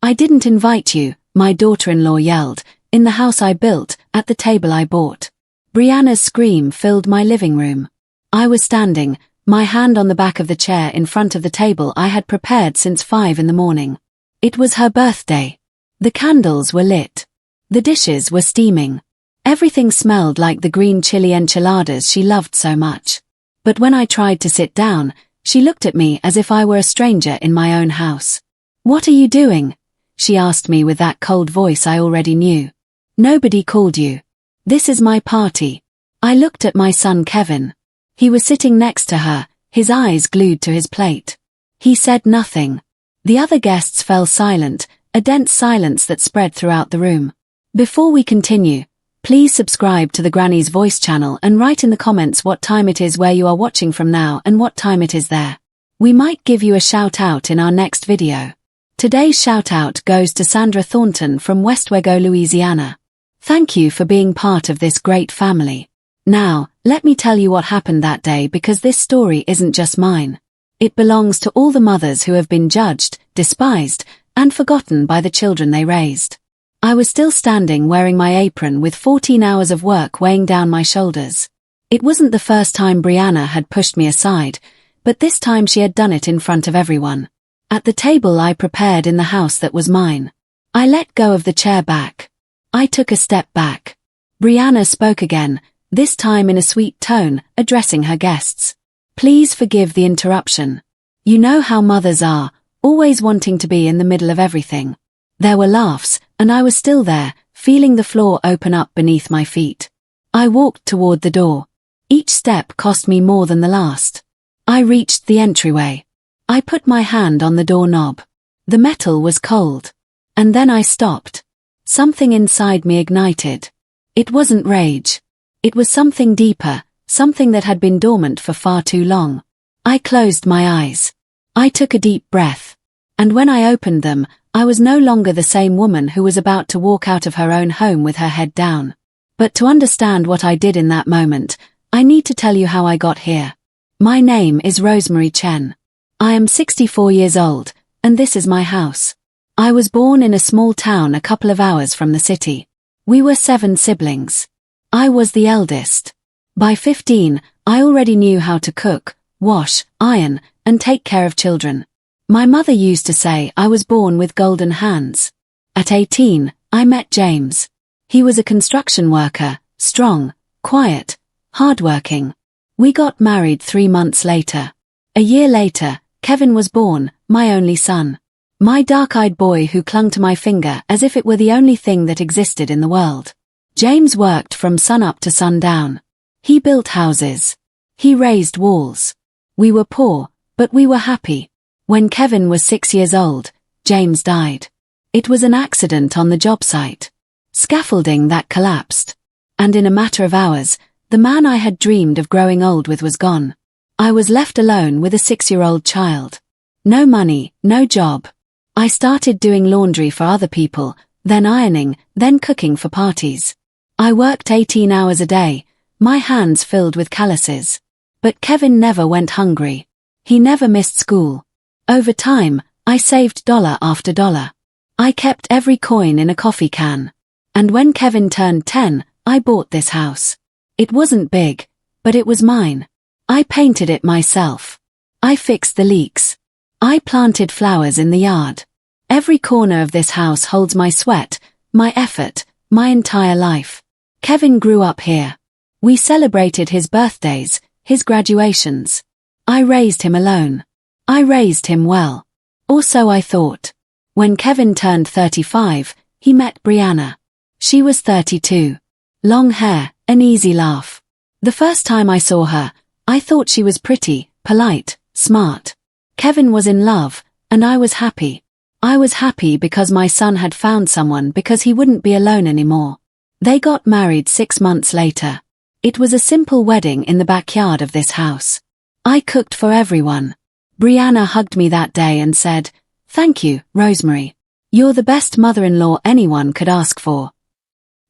"I didn't invite you," my daughter-in-law yelled, "in the house I built, at the table I bought." Brianna's scream filled my living room. I was standing, my hand on the back of the chair in front of the table I had prepared since 5 in the morning. It was her birthday. The candles were lit. The dishes were steaming. Everything smelled like the green chili enchiladas she loved so much. But when I tried to sit down, she looked at me as if I were a stranger in my own house. "What are you doing?" she asked me with that cold voice I already knew. "Nobody called you. This is my party." I looked at my son Kevin. He was sitting next to her, his eyes glued to his plate. He said nothing. The other guests fell silent, a dense silence that spread throughout the room. Before we continue, please subscribe to the Granny's Voice channel and write in the comments what time it is where you are watching from now and what time it is there. We might give you a shout out in our next video. Today's shout out goes to Sandra Thornton from Westwego, Louisiana. Thank you for being part of this great family. Now, let me tell you what happened that day, because this story isn't just mine. It belongs to all the mothers who have been judged, despised, and forgotten by the children they raised. I was still standing wearing my apron with 14 hours of work weighing down my shoulders. It wasn't the first time Brianna had pushed me aside, but this time she had done it in front of everyone. At the table I prepared in the house that was mine. I let go of the chair back. I took a step back. Brianna spoke again, this time in a sweet tone, addressing her guests. "Please forgive the interruption. You know how mothers are, always wanting to be in the middle of everything." There were laughs, and I was still there, feeling the floor open up beneath my feet. I walked toward the door. Each step cost me more than the last. I reached the entryway. I put my hand on the doorknob. The metal was cold. And then I stopped. Something inside me ignited. It wasn't rage. It was something deeper, something that had been dormant for far too long. I closed my eyes. I took a deep breath. And when I opened them, I was no longer the same woman who was about to walk out of her own home with her head down. But to understand what I did in that moment, I need to tell you how I got here. My name is Rosemary Chen. I am 64 years old, and this is my house. I was born in a small town a couple of hours from the city. We were 7 siblings. I was the eldest. By 15, I already knew how to cook, wash, iron, and take care of children. My mother used to say I was born with golden hands. At 18, I met James. He was a construction worker, strong, quiet, hardworking. We got married 3 months later. A year later, Kevin was born, my only son. My dark-eyed boy who clung to my finger as if it were the only thing that existed in the world. James worked from sunup to sundown. He built houses. He raised walls. We were poor, but we were happy. When Kevin was 6 years old, James died. It was an accident on the job site. Scaffolding that collapsed. And in a matter of hours, the man I had dreamed of growing old with was gone. I was left alone with a 6-year-old child. No money, no job. I started doing laundry for other people, then ironing, then cooking for parties. I worked 18 hours a day, my hands filled with calluses. But Kevin never went hungry. He never missed school. Over time, I saved dollar after dollar. I kept every coin in a coffee can. And when Kevin turned 10, I bought this house. It wasn't big, but it was mine. I painted it myself. I fixed the leaks. I planted flowers in the yard. Every corner of this house holds my sweat, my effort, my entire life. Kevin grew up here. We celebrated his birthdays, his graduations. I raised him alone. I raised him well. Or so I thought. When Kevin turned 35, he met Brianna. She was 32. Long hair, an easy laugh. The first time I saw her, I thought she was pretty, polite, smart. Kevin was in love, and I was happy. I was happy because my son had found someone, because he wouldn't be alone anymore. They got married 6 months later. It was a simple wedding in the backyard of this house. I cooked for everyone. Brianna hugged me that day and said, "Thank you, Rosemary. You're the best mother-in-law anyone could ask for."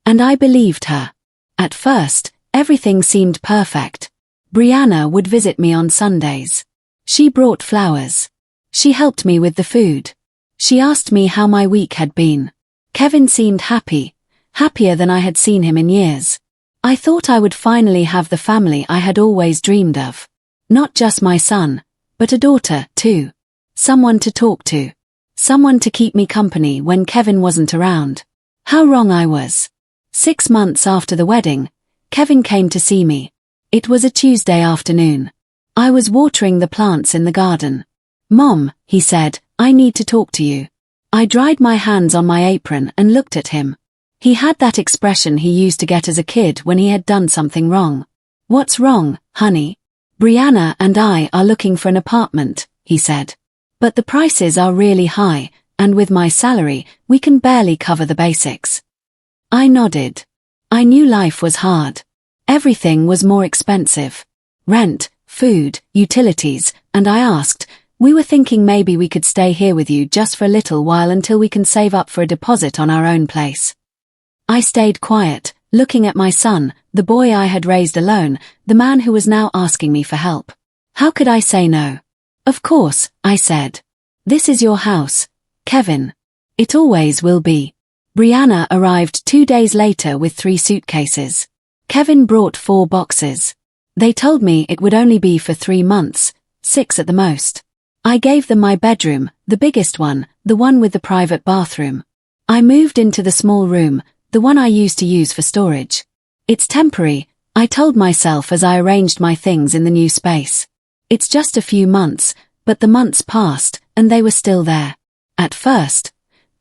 And I believed her. At first, everything seemed perfect. Brianna would visit me on Sundays. She brought flowers. She helped me with the food. She asked me how my week had been. Kevin seemed happy, happier than I had seen him in years. I thought I would finally have the family I had always dreamed of. Not just my son, but a daughter, too. Someone to talk to. Someone to keep me company when Kevin wasn't around. How wrong I was. 6 months after the wedding, Kevin came to see me. It was a Tuesday afternoon. I was watering the plants in the garden. "Mom," he said, "I need to talk to you." I dried my hands on my apron and looked at him. He had that expression he used to get as a kid when he had done something wrong. "What's wrong, honey?" "Brianna and I are looking for an apartment," he said. "But the prices are really high, and with my salary, we can barely cover the basics." I nodded. I knew life was hard. Everything was more expensive. Rent, food, utilities, and I asked, "We were thinking maybe we could stay here with you just for a little while until we can save up for a deposit on our own place." I stayed quiet, looking at my son, the boy I had raised alone, the man who was now asking me for help. How could I say no? "Of course," I said. "This is your house, Kevin. It always will be." Brianna arrived 2 days later with 3 suitcases. Kevin brought 4 boxes. They told me it would only be for 3 months, 6 at the most. I gave them my bedroom, the biggest one, the one with the private bathroom. I moved into the small room, the one I used to use for storage. "It's temporary," I told myself as I arranged my things in the new space. "It's just a few months," but the months passed, and they were still there. At first,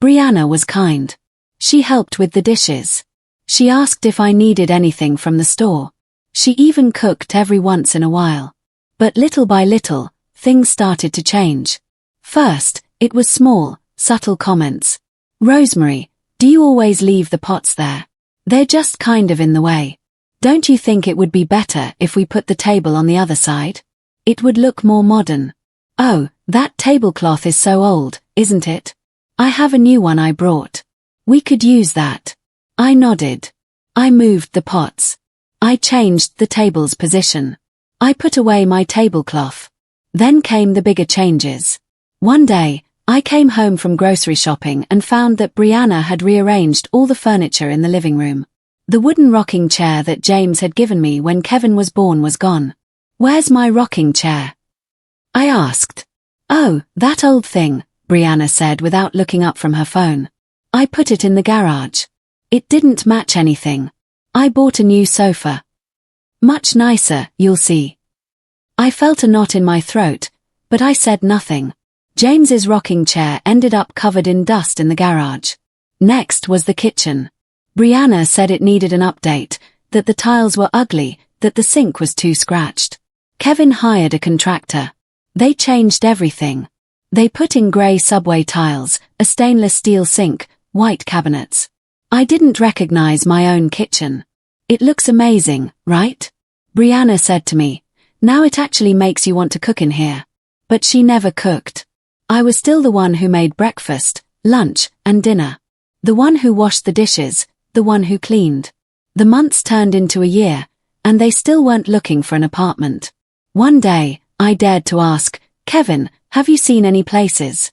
Brianna was kind. She helped with the dishes. She asked if I needed anything from the store. She even cooked every once in a while. But little by little, things started to change. First, it was small, subtle comments. "Rosemary, do you always leave the pots there? They're just kind of in the way. Don't you think it would be better if we put the table on the other side? It would look more modern." "Oh, that tablecloth is so old, isn't it? I have a new one I brought. We could use that." I nodded. I moved the pots. I changed the table's position. I put away my tablecloth. Then came the bigger changes. One day, I came home from grocery shopping and found that Brianna had rearranged all the furniture in the living room. The wooden rocking chair that James had given me when Kevin was born was gone. "Where's my rocking chair?" I asked. "Oh, that old thing," Brianna said without looking up from her phone. "I put it in the garage. It didn't match anything. I bought a new sofa. Much nicer, you'll see." I felt a knot in my throat, but I said nothing. James's rocking chair ended up covered in dust in the garage. Next was the kitchen. Brianna said it needed an update, that the tiles were ugly, that the sink was too scratched. Kevin hired a contractor. They changed everything. They put in grey subway tiles, a stainless steel sink, white cabinets. I didn't recognize my own kitchen. "It looks amazing, right?" Brianna said to me. "Now it actually makes you want to cook in here." But she never cooked. I was still the one who made breakfast, lunch, and dinner. The one who washed the dishes, the one who cleaned. The months turned into a year, and they still weren't looking for an apartment. One day, I dared to ask, "Kevin, have you seen any places?"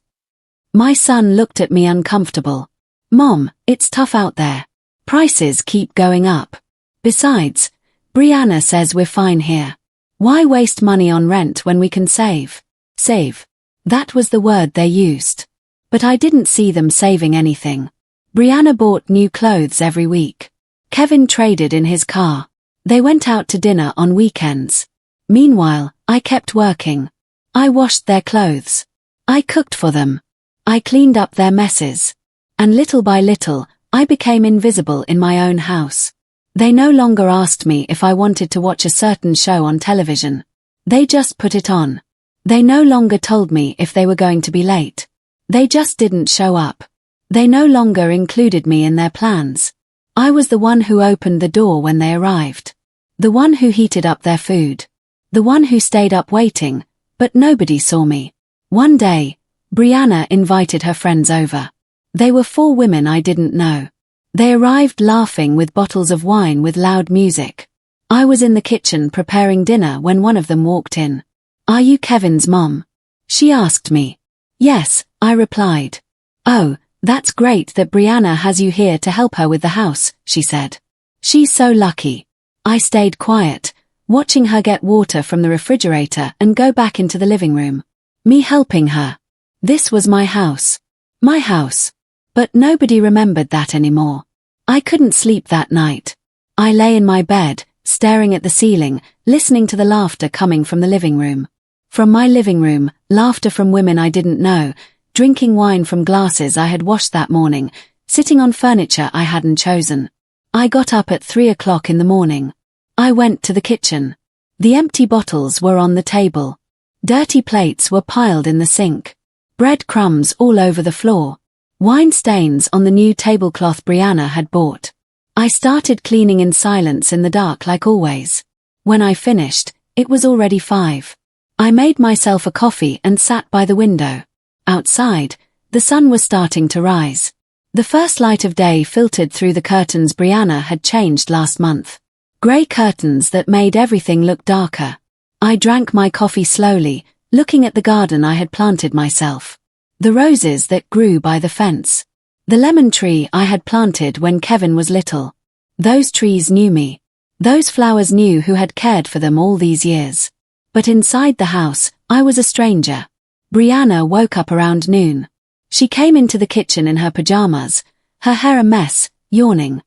My son looked at me uncomfortable. "Mom, it's tough out there. Prices keep going up. Besides, Brianna says we're fine here. Why waste money on rent when we can save?" Save. That was the word they used. But I didn't see them saving anything. Brianna bought new clothes every week. Kevin traded in his car. They went out to dinner on weekends. Meanwhile, I kept working. I washed their clothes. I cooked for them. I cleaned up their messes. And little by little, I became invisible in my own house. They no longer asked me if I wanted to watch a certain show on television. They just put it on. They no longer told me if they were going to be late. They just didn't show up. They no longer included me in their plans. I was the one who opened the door when they arrived. The one who heated up their food. The one who stayed up waiting, but nobody saw me. One day, Brianna invited her friends over. They were 4 women I didn't know. They arrived laughing with bottles of wine with loud music. I was in the kitchen preparing dinner when one of them walked in. "Are you Kevin's mom?" she asked me. "Yes," I replied. "Oh, that's great that Brianna has you here to help her with the house," she said. "She's so lucky." I stayed quiet, watching her get water from the refrigerator and go back into the living room. Me helping her. This was my house. My house. But nobody remembered that anymore. I couldn't sleep that night. I lay in my bed, staring at the ceiling, listening to the laughter coming from the living room. From my living room, laughter from women I didn't know, drinking wine from glasses I had washed that morning, sitting on furniture I hadn't chosen. I got up at 3 o'clock in the morning. I went to the kitchen. The empty bottles were on the table. Dirty plates were piled in the sink. Bread crumbs all over the floor. Wine stains on the new tablecloth Brianna had bought. I started cleaning in silence in the dark like always. When I finished, it was already 5. I made myself a coffee and sat by the window. Outside, the sun was starting to rise. The first light of day filtered through the curtains Brianna had changed last month. Grey curtains that made everything look darker. I drank my coffee slowly, looking at the garden I had planted myself. The roses that grew by the fence. The lemon tree I had planted when Kevin was little. Those trees knew me. Those flowers knew who had cared for them all these years. But inside the house, I was a stranger. Brianna woke up around noon. She came into the kitchen in her pajamas, her hair a mess, yawning.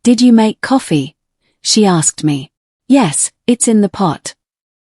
"Did you make coffee?" she asked me. "Yes, it's in the pot."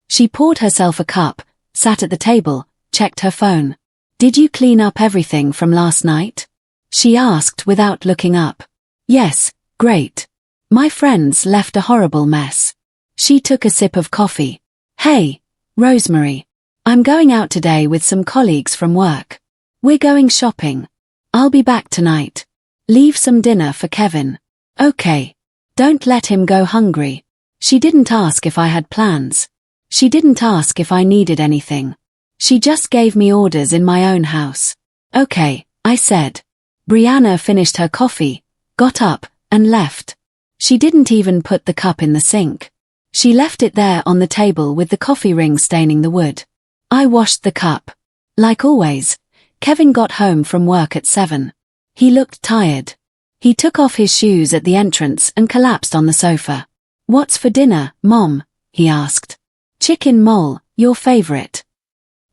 She poured herself a cup, sat at the table, checked her phone. "Did you clean up everything from last night?" she asked without looking up. "Yes, great. My friends left a horrible mess." She took a sip of coffee. "Hey, Rosemary. I'm going out today with some colleagues from work. We're going shopping. I'll be back tonight. Leave some dinner for Kevin. Okay. Don't let him go hungry." She didn't ask if I had plans. She didn't ask if I needed anything. She just gave me orders in my own house. "Okay," I said. Brianna finished her coffee, got up, and left. She didn't even put the cup in the sink. She left it there on the table with the coffee ring staining the wood. I washed the cup. Like always, Kevin got home from work at 7. He looked tired. He took off his shoes at the entrance and collapsed on the sofa. "What's for dinner, Mom?" he asked. "Chicken mole, your favorite."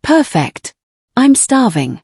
"Perfect. I'm starving."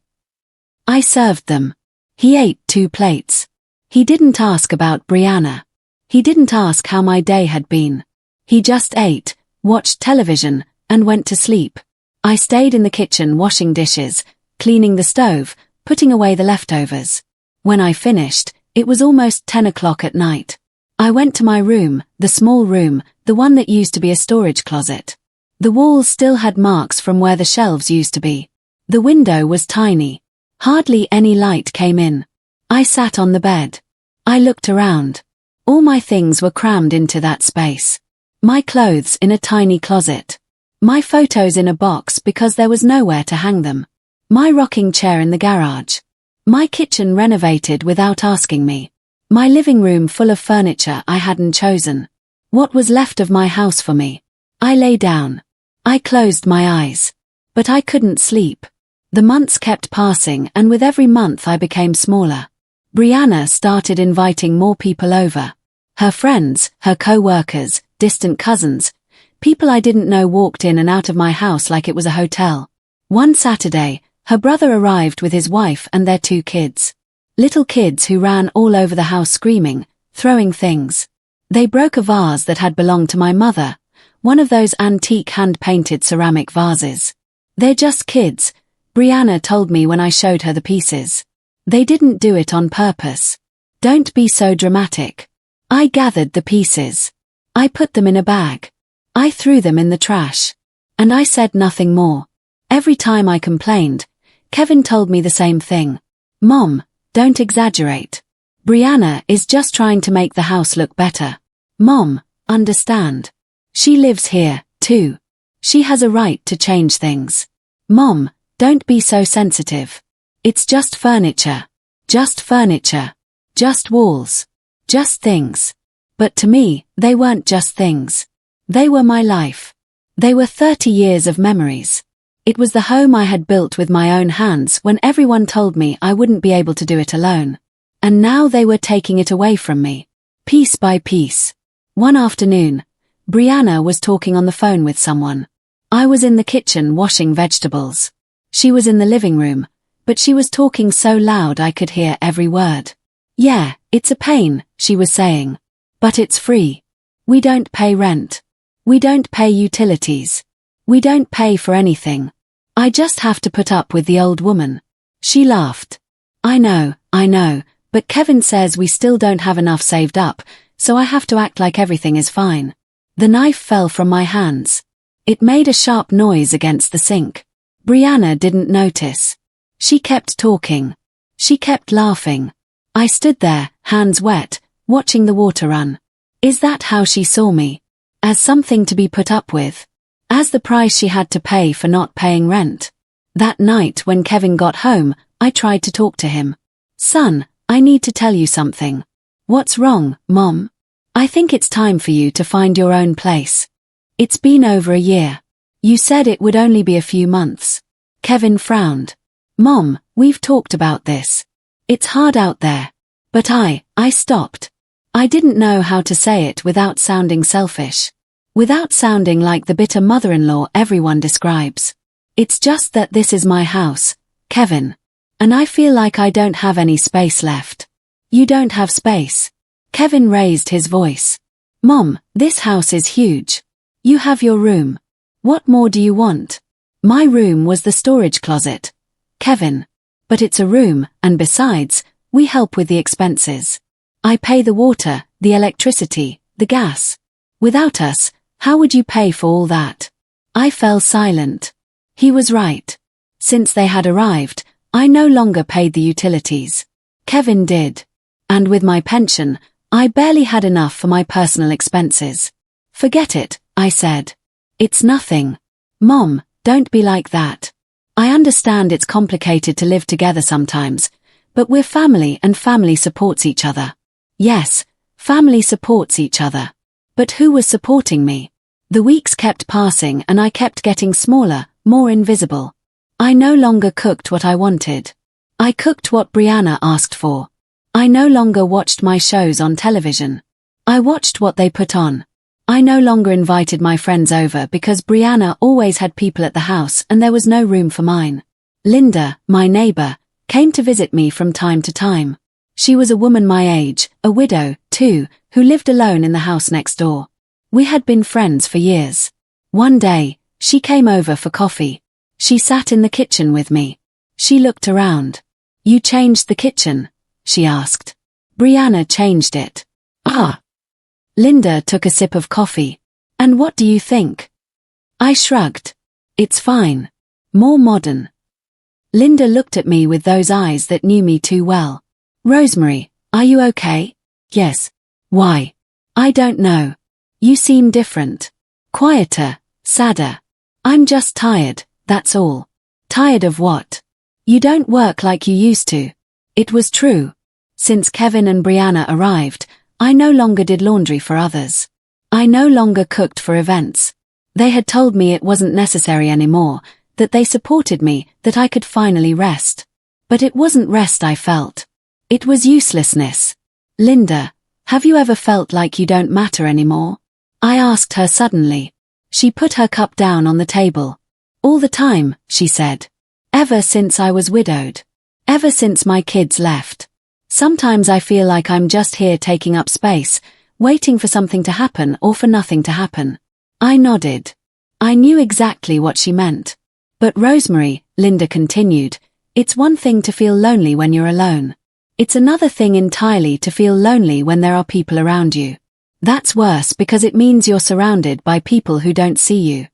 I served them. He ate 2 plates. He didn't ask about Brianna. He didn't ask how my day had been. He just ate, watched television, and went to sleep. I stayed in the kitchen washing dishes, cleaning the stove, putting away the leftovers. When I finished, it was almost 10 o'clock at night. I went to my room, the small room, the one that used to be a storage closet. The walls still had marks from where the shelves used to be. The window was tiny. Hardly any light came in. I sat on the bed. I looked around. All my things were crammed into that space. My clothes in a tiny closet. My photos in a box because there was nowhere to hang them. My rocking chair in the garage. My kitchen renovated without asking me. My living room full of furniture I hadn't chosen. What was left of my house for me? I lay down. I closed my eyes. But I couldn't sleep. The months kept passing and with every month I became smaller. Brianna started inviting more people over. Her friends, her co-workers, distant cousins, people I didn't know walked in and out of my house like it was a hotel. One Saturday, her brother arrived with his wife and their 2 kids. Little kids who ran all over the house screaming, throwing things. They broke a vase that had belonged to my mother, one of those antique hand-painted ceramic vases. "They're just kids," Brianna told me when I showed her the pieces. "They didn't do it on purpose. Don't be so dramatic." I gathered the pieces. I put them in a bag. I threw them in the trash. And I said nothing more. Every time I complained, Kevin told me the same thing. "Mom, don't exaggerate. Brianna is just trying to make the house look better. Mom, understand. She lives here, too. She has a right to change things. Mom, don't be so sensitive. It's just furniture. Just furniture. Just walls. Just things." But to me, they weren't just things. They were my life. They were 30 years of memories. It was the home I had built with my own hands when everyone told me I wouldn't be able to do it alone. And now they were taking it away from me, piece by piece. One afternoon, Brianna was talking on the phone with someone. I was in the kitchen washing vegetables. She was in the living room, but she was talking so loud I could hear every word. Yeah, it's a pain, she was saying. But it's free. We don't pay rent. We don't pay utilities. We don't pay for anything. I just have to put up with the old woman. She laughed. I know, but Kevin says we still don't have enough saved up, so I have to act like everything is fine. The knife fell from my hands. It made a sharp noise against the sink. Brianna didn't notice. She kept talking. She kept laughing. I stood there, hands wet, watching the water run. Is that how she saw me? As something to be put up with? As the price she had to pay for not paying rent? That night when Kevin got home, I tried to talk to him. Son, I need to tell you something. What's wrong, Mom? I think it's time for you to find your own place. It's been over a year. You said it would only be a few months. Kevin frowned. Mom, we've talked about this. It's hard out there. But I stopped. I didn't know how to say it without sounding selfish. Without sounding like the bitter mother-in-law everyone describes. It's just that this is my house, Kevin. And I feel like I don't have any space left. You don't have space. Kevin raised his voice. Mom, this house is huge. You have your room. What more do you want? My room was the storage closet. Kevin. But it's a room, and besides, we help with the expenses. I pay the water, the electricity, the gas. Without us, how would you pay for all that? I fell silent. He was right. Since they had arrived, I no longer paid the utilities. Kevin did. And with my pension, I barely had enough for my personal expenses. Forget it, I said. It's nothing. Mom, don't be like that. I understand it's complicated to live together sometimes, but we're family and family supports each other. Yes, family supports each other. But who was supporting me? The weeks kept passing and I kept getting smaller, more invisible. I no longer cooked what I wanted. I cooked what Brianna asked for. I no longer watched my shows on television. I watched what they put on. I no longer invited my friends over because Brianna always had people at the house and there was no room for mine. Linda, my neighbor, came to visit me from time to time. She was a woman my age, a widow, too, who lived alone in the house next door. We had been friends for years. One day, she came over for coffee. She sat in the kitchen with me. She looked around. You changed the kitchen? She asked. Brianna changed it. Ah. Linda took a sip of coffee. And what do you think? I shrugged. It's fine. More modern. Linda looked at me with those eyes that knew me too well. Rosemary, are you okay? Yes. Why? I don't know. You seem different. Quieter, sadder. I'm just tired, that's all. Tired of what? You don't work like you used to. It was true. Since Kevin and Brianna arrived, I no longer did laundry for others. I no longer cooked for events. They had told me it wasn't necessary anymore, that they supported me, that I could finally rest. But it wasn't rest I felt. It was uselessness. Linda, have you ever felt like you don't matter anymore? I asked her suddenly. She put her cup down on the table. All the time, she said. Ever since I was widowed. Ever since my kids left. Sometimes I feel like I'm just here taking up space, waiting for something to happen or for nothing to happen. I nodded. I knew exactly what she meant. But Rosemary, Linda continued, it's one thing to feel lonely when you're alone. It's another thing entirely to feel lonely when there are people around you. That's worse because it means you're surrounded by people who don't see you.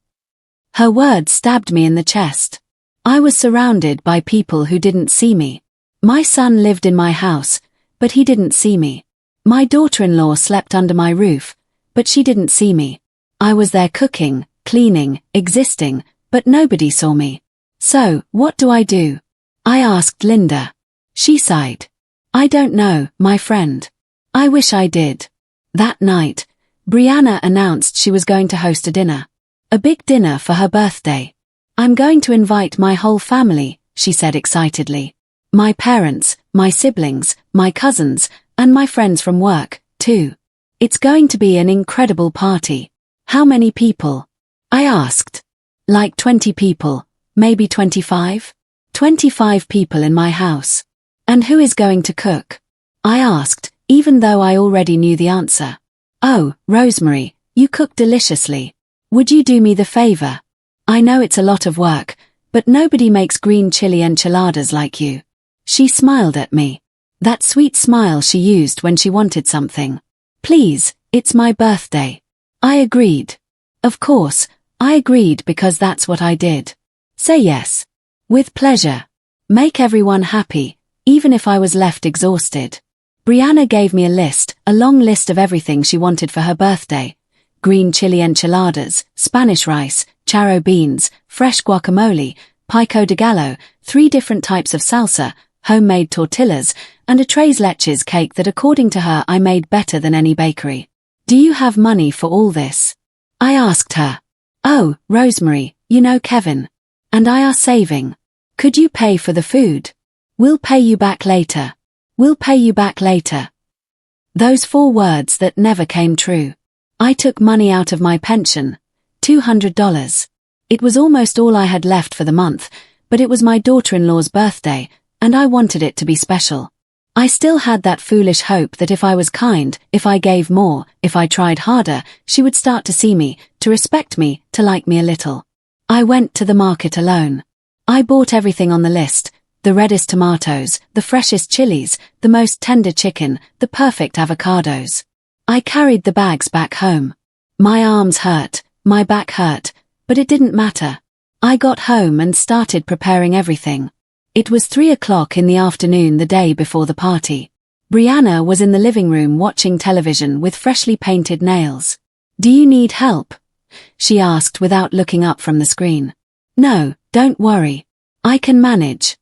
Her words stabbed me in the chest. I was surrounded by people who didn't see me. My son lived in my house, but he didn't see me. My daughter-in-law slept under my roof, but she didn't see me. I was there cooking, cleaning, existing, but nobody saw me. So, what do I do? I asked Linda. She sighed. I don't know, my friend. I wish I did. That night, Brianna announced she was going to host a dinner. A big dinner for her birthday. I'm going to invite my whole family, she said excitedly. My parents, my siblings, my cousins, and my friends from work, too. It's going to be an incredible party. How many people? I asked. Like 20 people, maybe 25? 25 people in my house. And who is going to cook? I asked, even though I already knew the answer. Oh, Rosemary, you cook deliciously. Would you do me the favor? I know it's a lot of work, but nobody makes green chili enchiladas like you. She smiled at me. That sweet smile she used when she wanted something. Please, it's my birthday. I agreed. Of course, I agreed because that's what I did. Say yes. With pleasure. Make everyone happy, even if I was left exhausted. Brianna gave me a long list of everything she wanted for her birthday. Green chili enchiladas, Spanish rice, charro beans, fresh guacamole, pico de gallo, 3 different types of salsa, homemade tortillas, and a tres leches cake that according to her I made better than any bakery. Do you have money for all this? I asked her. Oh, Rosemary, you know Kevin. And I are saving. Could you pay for the food? We'll pay you back later. We'll pay you back later. Those 4 words that never came true. I took money out of my pension. $200. It was almost all I had left for the month, but it was my daughter-in-law's birthday, and I wanted it to be special. I still had that foolish hope that if I was kind, if I gave more, if I tried harder, she would start to see me, to respect me, to like me a little. I went to the market alone. I bought everything on the list, the reddest tomatoes, the freshest chilies, the most tender chicken, the perfect avocados. I carried the bags back home. My arms hurt, my back hurt, but it didn't matter. I got home and started preparing everything. It was 3 o'clock in the afternoon the day before the party. Brianna was in the living room watching television with freshly painted nails. Do you need help? She asked without looking up from the screen. No, don't worry. I can manage.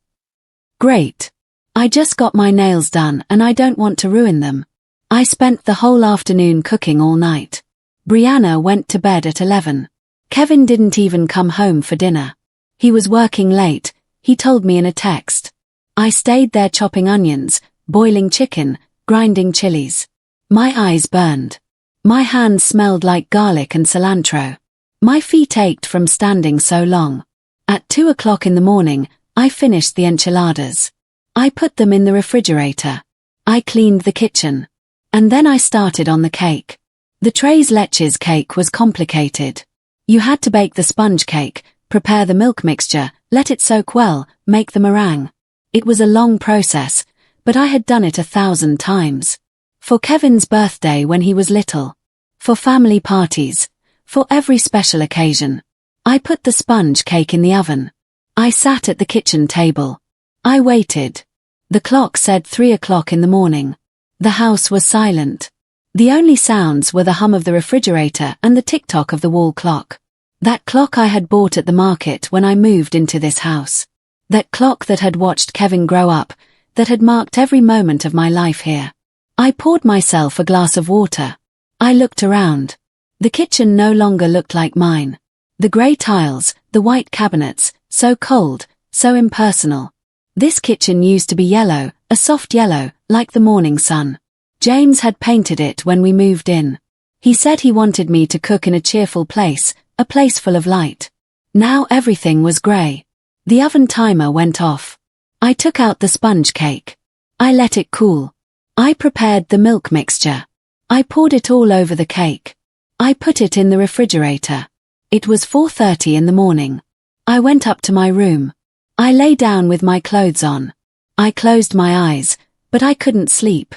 Great. I just got my nails done and I don't want to ruin them. I spent the whole afternoon cooking all night. Brianna went to bed at 11. Kevin didn't even come home for dinner. He was working late, he told me in a text. I stayed there chopping onions, boiling chicken, grinding chilies. My eyes burned. My hands smelled like garlic and cilantro. My feet ached from standing so long. At 2 o'clock in the morning, I finished the enchiladas. I put them in the refrigerator. I cleaned the kitchen. And then I started on the cake. The tres leches cake was complicated. You had to bake the sponge cake, prepare the milk mixture, let it soak well, make the meringue. It was a long process, but I had done it 1,000 times. For Kevin's birthday when he was little. For family parties. For every special occasion. I put the sponge cake in the oven. I sat at the kitchen table. I waited. The clock said 3 o'clock in the morning. The house was silent. The only sounds were the hum of the refrigerator and the tick-tock of the wall clock. That clock I had bought at the market when I moved into this house. That clock that had watched Kevin grow up, that had marked every moment of my life here. I poured myself a glass of water. I looked around. The kitchen no longer looked like mine. The grey tiles, the white cabinets, so cold, so impersonal. This kitchen used to be yellow, a soft yellow, like the morning sun. James had painted it when we moved in. He said he wanted me to cook in a cheerful place, a place full of light. Now everything was grey. The oven timer went off. I took out the sponge cake. I let it cool. I prepared the milk mixture. I poured it all over the cake. I put it in the refrigerator. It was 4:30 in the morning. I went up to my room. I lay down with my clothes on. I closed my eyes, but I couldn't sleep.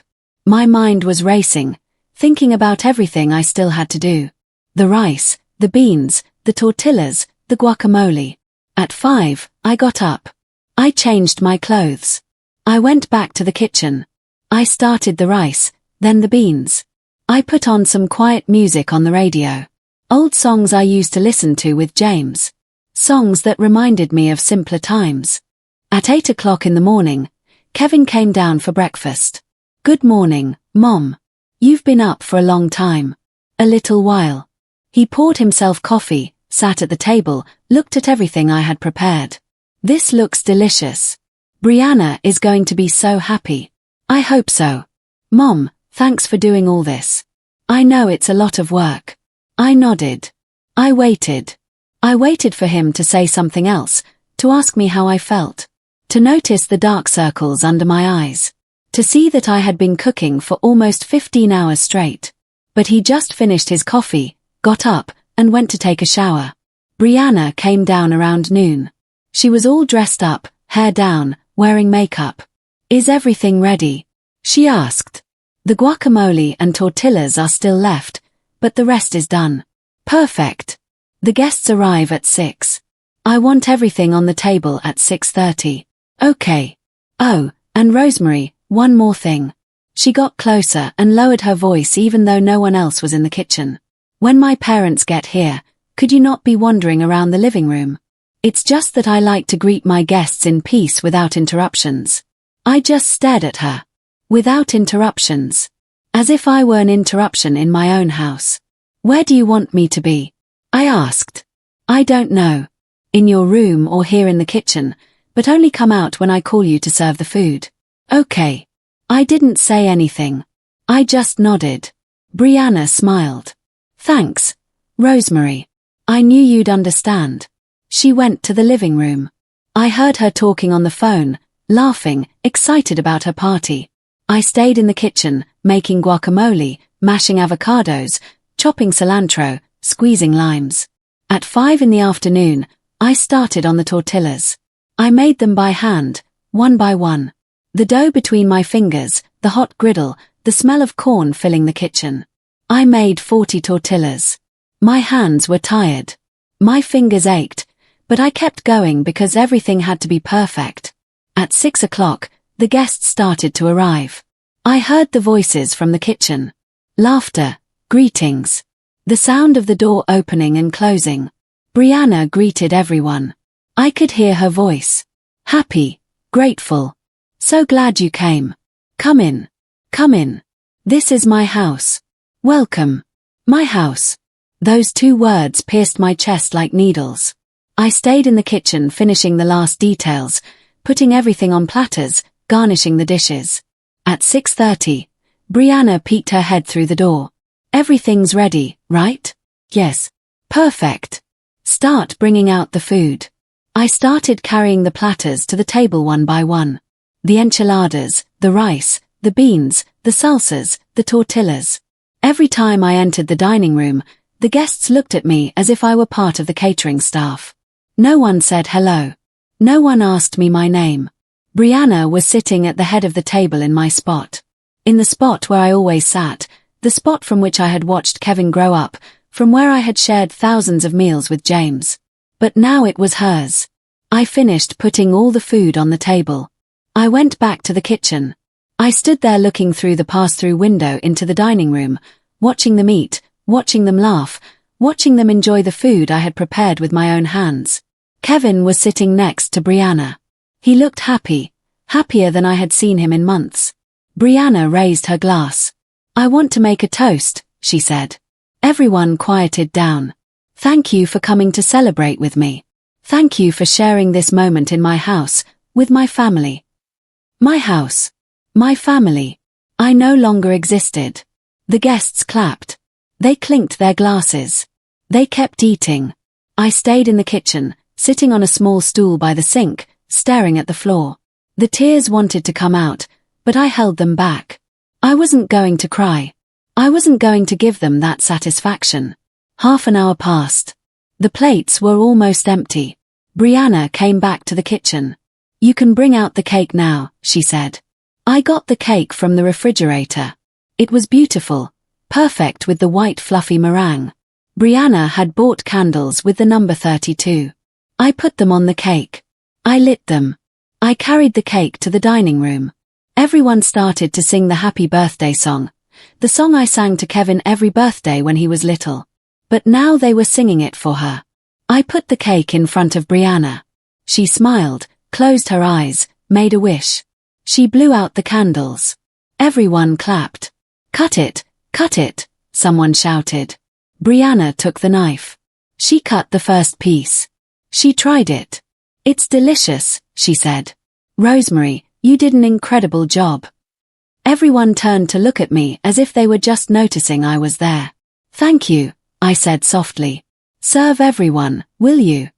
My mind was racing, thinking about everything I still had to do. The rice, the beans, the tortillas, the guacamole. At 5, I got up. I changed my clothes. I went back to the kitchen. I started the rice, then the beans. I put on some quiet music on the radio. Old songs I used to listen to with James. Songs that reminded me of simpler times. At 8 o'clock in the morning, Kevin came down for breakfast. Good morning, Mom. You've been up for a long time. A little while. He poured himself coffee, sat at the table, looked at everything I had prepared. This looks delicious. Brianna is going to be so happy. I hope so. Mom, thanks for doing all this. I know it's a lot of work. I nodded. I waited. I waited for him to say something else, to ask me how I felt, to notice the dark circles under my eyes, to see that I had been cooking for almost 15 hours straight. But he just finished his coffee, got up, and went to take a shower. Brianna came down around noon. She was all dressed up, hair down, wearing makeup. Is everything ready? She asked. The guacamole and tortillas are still left, but the rest is done. Perfect. The guests arrive at 6. I want everything on the table at 6:30. Okay. Oh, and Rosemary, one more thing. She got closer and lowered her voice even though no one else was in the kitchen. When my parents get here, could you not be wandering around the living room? It's just that I like to greet my guests in peace without interruptions. I just stared at her. Without interruptions. As if I were an interruption in my own house. Where do you want me to be? I asked. I don't know. In your room or here in the kitchen, but only come out when I call you to serve the food. Okay. I didn't say anything. I just nodded. Brianna smiled. Thanks, Rosemary. I knew you'd understand. She went to the living room. I heard her talking on the phone, laughing, excited about her party. I stayed in the kitchen, making guacamole, mashing avocados, chopping cilantro, squeezing limes. At 5 in the afternoon, I started on the tortillas. I made them by hand, one by one. The dough between my fingers, the hot griddle, the smell of corn filling the kitchen. I made 40 tortillas. My hands were tired. My fingers ached, but I kept going because everything had to be perfect. At 6 o'clock, the guests started to arrive. I heard the voices from the kitchen. Laughter, greetings. The sound of the door opening and closing. Brianna greeted everyone. I could hear her voice. Happy, grateful. So glad you came. Come in. Come in. This is my house. Welcome. My house. Those 2 words pierced my chest like needles. I stayed in the kitchen finishing the last details, putting everything on platters, garnishing the dishes. At 6:30, Brianna peeked her head through the door. Everything's ready, right? Yes. Perfect. Start bringing out the food. I started carrying the platters to the table one by one. The enchiladas, the rice, the beans, the salsas, the tortillas. Every time I entered the dining room, the guests looked at me as if I were part of the catering staff. No one said hello. No one asked me my name. Brianna was sitting at the head of the table in my spot. In the spot where I always sat, the spot from which I had watched Kevin grow up, from where I had shared thousands of meals with James. But now it was hers. I finished putting all the food on the table. I went back to the kitchen. I stood there looking through the pass-through window into the dining room, watching them eat, watching them laugh, watching them enjoy the food I had prepared with my own hands. Kevin was sitting next to Brianna. He looked happy, happier than I had seen him in months. Brianna raised her glass. I want to make a toast, she said. Everyone quieted down. Thank you for coming to celebrate with me. Thank you for sharing this moment in my house, with my family. My house. My family. I no longer existed. The guests clapped. They clinked their glasses. They kept eating. I stayed in the kitchen, sitting on a small stool by the sink, staring at the floor. The tears wanted to come out, but I held them back. I wasn't going to cry. I wasn't going to give them that satisfaction. Half an hour passed. The plates were almost empty. Brianna came back to the kitchen. You can bring out the cake now, she said. I got the cake from the refrigerator. It was beautiful, perfect with the white fluffy meringue. Brianna had bought candles with the number 32. I put them on the cake. I lit them. I carried the cake to the dining room. Everyone started to sing the happy birthday song, the song I sang to Kevin every birthday when he was little. But now they were singing it for her. I put the cake in front of Brianna. She smiled, closed her eyes, made a wish. She blew out the candles. Everyone clapped. Cut it, someone shouted. Brianna took the knife. She cut the first piece. She tried it. "It's delicious," she said. "Rosemary, you did an incredible job." Everyone turned to look at me as if they were just noticing I was there. "Thank you," I said softly. "Serve everyone, will you?"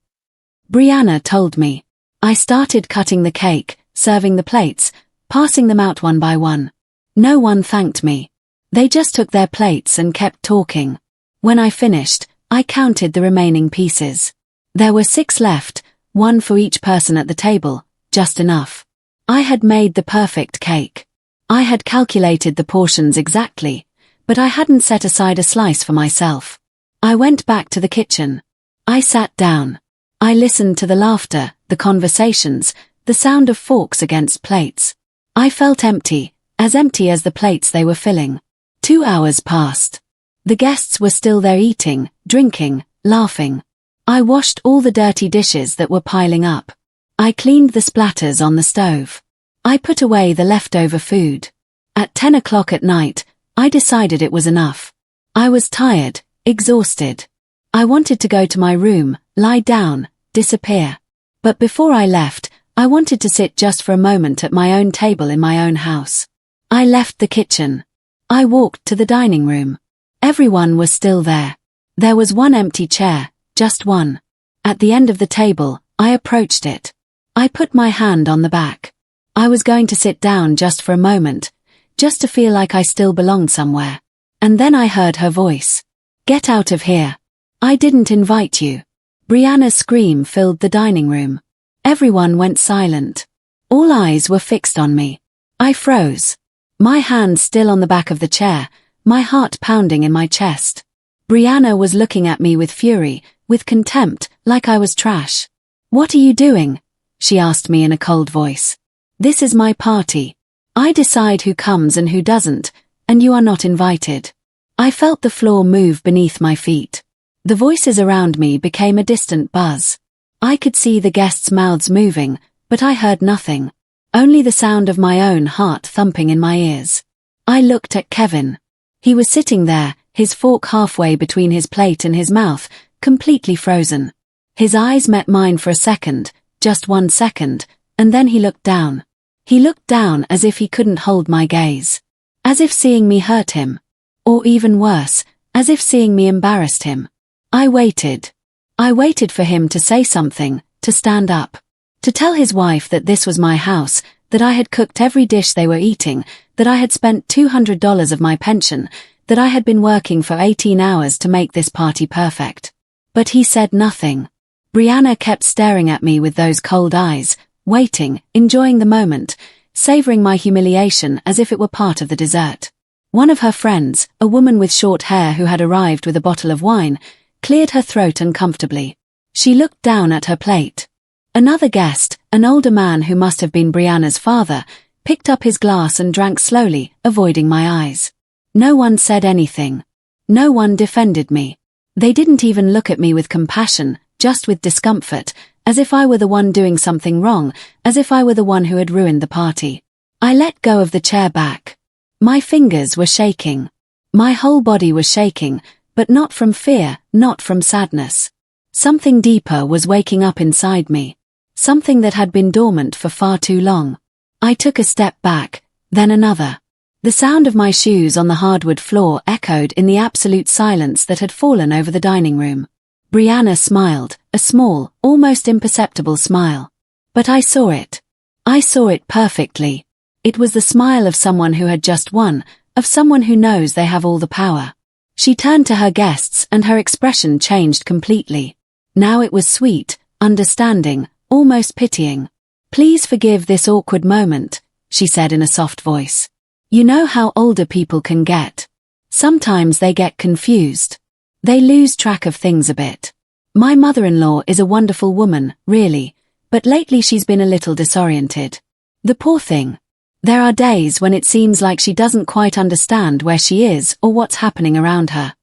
Brianna told me. I started cutting the cake, serving the plates, passing them out one by one. No one thanked me. They just took their plates and kept talking. When I finished, I counted the remaining pieces. There were 6 left, 1 for each person at the table, just enough. I had made the perfect cake. I had calculated the portions exactly, but I hadn't set aside a slice for myself. I went back to the kitchen. I sat down. I listened to the laughter, the conversations, the sound of forks against plates. I felt empty as the plates they were filling. 2 hours passed. The guests were still there eating, drinking, laughing. I washed all the dirty dishes that were piling up. I cleaned the splatters on the stove. I put away the leftover food. At 10 o'clock at night, I decided it was enough. I was tired, exhausted. I wanted to go to my room, lie down, disappear. But before I left, I wanted to sit just for a moment at my own table in my own house. I left the kitchen. I walked to the dining room. Everyone was still there. There was one empty chair, just one. At the end of the table, I approached it. I put my hand on the back. I was going to sit down just for a moment, just to feel like I still belonged somewhere. And then I heard her voice. "Get out of here. I didn't invite you." Brianna's scream filled the dining room. Everyone went silent. All eyes were fixed on me. I froze. My hand still on the back of the chair, my heart pounding in my chest. Brianna was looking at me with fury, with contempt, like I was trash. "What are you doing?" she asked me in a cold voice. "This is my party. I decide who comes and who doesn't, and you are not invited." I felt the floor move beneath my feet. The voices around me became a distant buzz. I could see the guests' mouths moving, but I heard nothing. Only the sound of my own heart thumping in my ears. I looked at Kevin. He was sitting there, his fork halfway between his plate and his mouth, completely frozen. His eyes met mine for a second, just 1 second, and then he looked down. He looked down as if he couldn't hold my gaze. As if seeing me hurt him. Or even worse, as if seeing me embarrassed him. I waited. I waited for him to say something, to stand up. To tell his wife that this was my house, that I had cooked every dish they were eating, that I had spent $200 of my pension, that I had been working for 18 hours to make this party perfect. But he said nothing. Brianna kept staring at me with those cold eyes, waiting, enjoying the moment, savoring my humiliation as if it were part of the dessert. One of her friends, a woman with short hair who had arrived with a bottle of wine, cleared her throat uncomfortably. She looked down at her plate. Another guest, an older man who must have been Brianna's father, picked up his glass and drank slowly, avoiding my eyes. No one said anything. No one defended me. They didn't even look at me with compassion, just with discomfort, as if I were the one doing something wrong, as if I were the one who had ruined the party. I let go of the chair back. My fingers were shaking. My whole body was shaking, but not from fear, not from sadness. Something deeper was waking up inside me. Something that had been dormant for far too long. I took a step back, then another. The sound of my shoes on the hardwood floor echoed in the absolute silence that had fallen over the dining room. Brianna smiled, a small, almost imperceptible smile. But I saw it. I saw it perfectly. It was the smile of someone who had just won, of someone who knows they have all the power. She turned to her guests and her expression changed completely. Now it was sweet, understanding, almost pitying. "Please forgive this awkward moment," she said in a soft voice. "You know how older people can get. Sometimes they get confused. They lose track of things a bit. My mother-in-law is a wonderful woman, really, but lately she's been a little disoriented. The poor thing. There are days when it seems like she doesn't quite understand where she is or what's happening around her."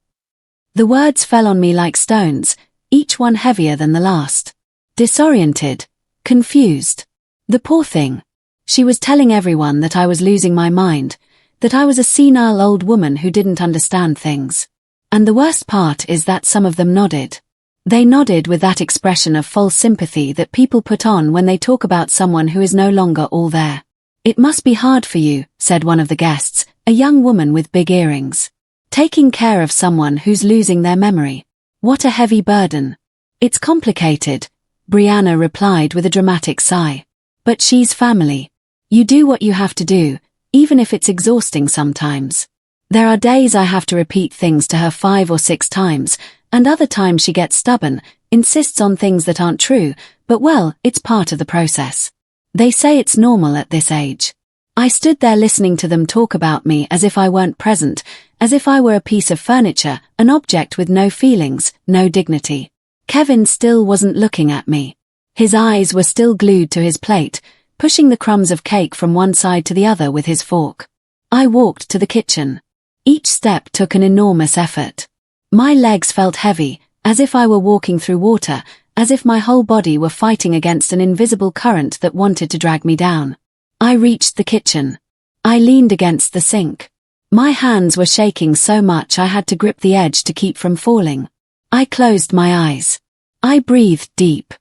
The words fell on me like stones, each one heavier than the last. Disoriented. Confused. The poor thing. She was telling everyone that I was losing my mind, that I was a senile old woman who didn't understand things. And the worst part is that some of them nodded. They nodded with that expression of false sympathy that people put on when they talk about someone who is no longer all there. "It must be hard for you," said one of the guests, a young woman with big earrings. "Taking care of someone who's losing their memory. What a heavy burden." "It's complicated," Brianna replied with a dramatic sigh. "But she's family. You do what you have to do, even if it's exhausting sometimes. There are days I have to repeat things to her 5 or 6 times, and other times she gets stubborn, insists on things that aren't true, but well, it's part of the process. They say it's normal at this age." I stood there listening to them talk about me as if I weren't present, as if I were a piece of furniture, an object with no feelings, no dignity. Kevin still wasn't looking at me. His eyes were still glued to his plate, pushing the crumbs of cake from one side to the other with his fork. I walked to the kitchen. Each step took an enormous effort. My legs felt heavy, as if I were walking through water, as if my whole body were fighting against an invisible current that wanted to drag me down. I reached the kitchen. I leaned against the sink. My hands were shaking so much I had to grip the edge to keep from falling. I closed my eyes. I breathed deep.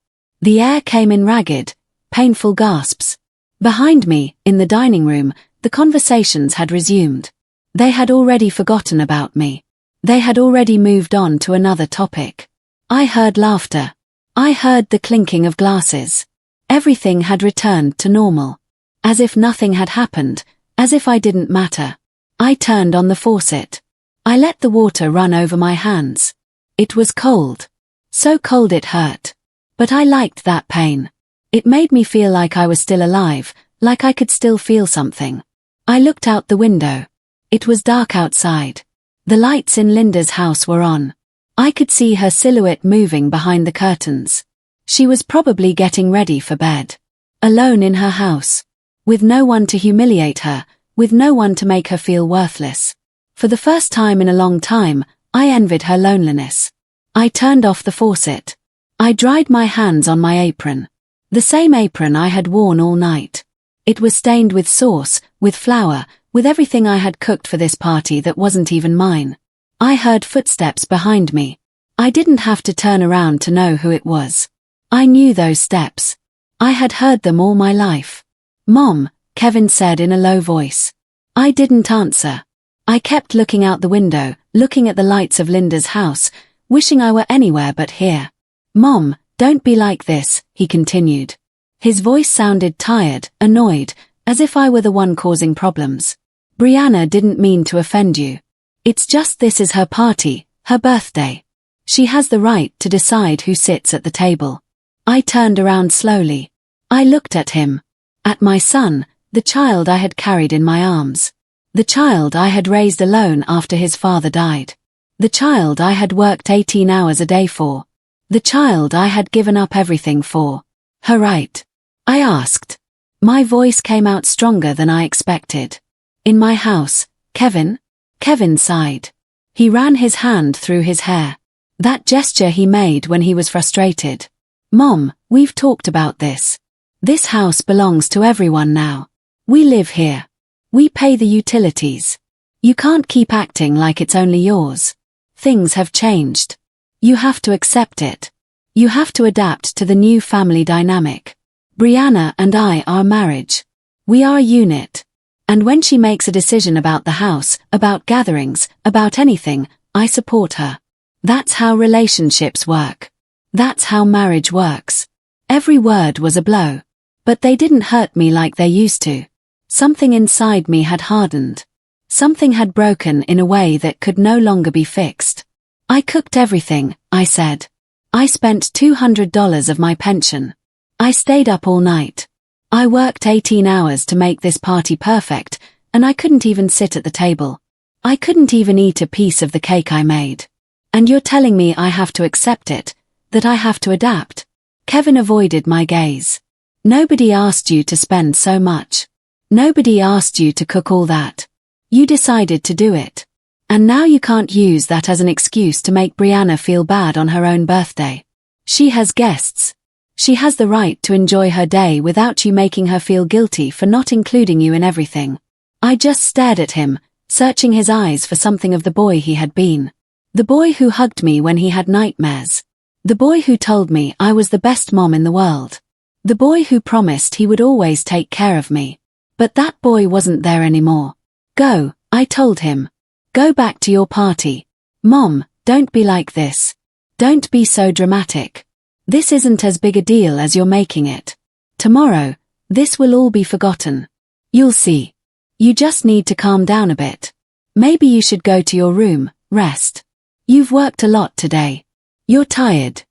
The air came in ragged, painful gasps. Behind me, in the dining room, the conversations had resumed. They had already forgotten about me. They had already moved on to another topic. I heard laughter. I heard the clinking of glasses. Everything had returned to normal. As if nothing had happened, as if I didn't matter. I turned on the faucet. I let the water run over my hands. It was cold. So cold it hurt. But I liked that pain. It made me feel like I was still alive, like I could still feel something. I looked out the window. It was dark outside. The lights in Linda's house were on. I could see her silhouette moving behind the curtains. She was probably getting ready for bed. Alone in her house. With no one to humiliate her, with no one to make her feel worthless. For the first time in a long time, I envied her loneliness. I turned off the faucet. I dried my hands on my apron. The same apron I had worn all night. It was stained with sauce, with flour, with everything I had cooked for this party that wasn't even mine. I heard footsteps behind me. I didn't have to turn around to know who it was. I knew those steps. I had heard them all my life. "Mom," Kevin said in a low voice. I didn't answer. I kept looking out the window, looking at the lights of Linda's house, wishing I were anywhere but here. "Mom, don't be like this," he continued. His voice sounded tired, annoyed, as if I were the one causing problems. "Brianna didn't mean to offend you. It's just this is her party, her birthday. She has the right to decide who sits at the table." I turned around slowly. I looked at him. At my son, the child I had carried in my arms. The child I had raised alone after his father died. The child I had worked 18 hours a day for. The child I had given up everything for. "Her right?" I asked. My voice came out stronger than I expected. "In my house, Kevin?" Kevin sighed. He ran his hand through his hair. That gesture he made when he was frustrated. "Mom, we've talked about this. This house belongs to everyone now. We live here. We pay the utilities. You can't keep acting like it's only yours. Things have changed. You have to accept it. You have to adapt to the new family dynamic. Brianna and I are a marriage. We are a unit. And when she makes a decision about the house, about gatherings, about anything, I support her. That's how relationships work. That's how marriage works." Every word was a blow. But they didn't hurt me like they used to. Something inside me had hardened. Something had broken in a way that could no longer be fixed. "I cooked everything," I said. "I spent $200 of my pension. I stayed up all night. I worked 18 hours to make this party perfect, and I couldn't even sit at the table. I couldn't even eat a piece of the cake I made. And you're telling me I have to accept it, that I have to adapt?" Kevin avoided my gaze. "Nobody asked you to spend so much. Nobody asked you to cook all that. You decided to do it. And now you can't use that as an excuse to make Brianna feel bad on her own birthday. She has guests. She has the right to enjoy her day without you making her feel guilty for not including you in everything." I just stared at him, searching his eyes for something of the boy he had been. The boy who hugged me when he had nightmares. The boy who told me I was the best mom in the world. The boy who promised he would always take care of me. But that boy wasn't there anymore. Go, I told him. Go back to your party. Mom, don't be like this. Don't be so dramatic. This isn't as big a deal as you're making it. Tomorrow, this will all be forgotten. You'll see. You just need to calm down a bit. Maybe you should go to your room, rest. You've worked a lot today. You're tired.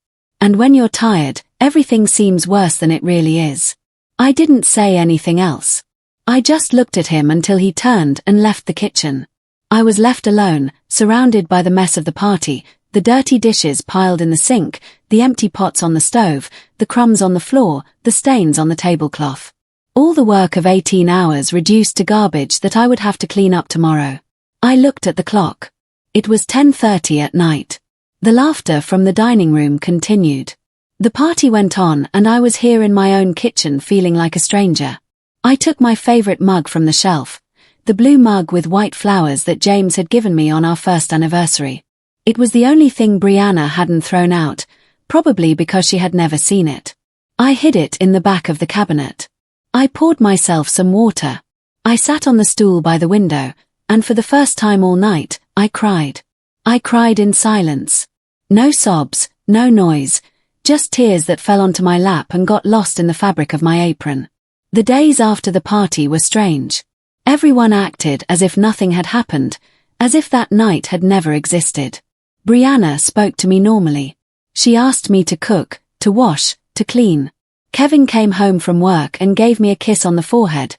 And when you're tired, everything seems worse than it really is. I didn't say anything else. I just looked at him until he turned and left the kitchen. I was left alone, surrounded by the mess of the party, the dirty dishes piled in the sink, the empty pots on the stove, the crumbs on the floor, the stains on the tablecloth. All the work of 18 hours reduced to garbage that I would have to clean up tomorrow. I looked at the clock. It was 10:30 at night. The laughter from the dining room continued. The party went on and I was here in my own kitchen feeling like a stranger. I took my favorite mug from the shelf, the blue mug with white flowers that James had given me on our first anniversary. It was the only thing Brianna hadn't thrown out, probably because she had never seen it. I hid it in the back of the cabinet. I poured myself some water. I sat on the stool by the window, and for the first time all night, I cried. I cried in silence. No sobs, no noise, just tears that fell onto my lap and got lost in the fabric of my apron. The days after the party were strange. Everyone acted as if nothing had happened, as if that night had never existed. Brianna spoke to me normally. She asked me to cook, to wash, to clean. Kevin came home from work and gave me a kiss on the forehead,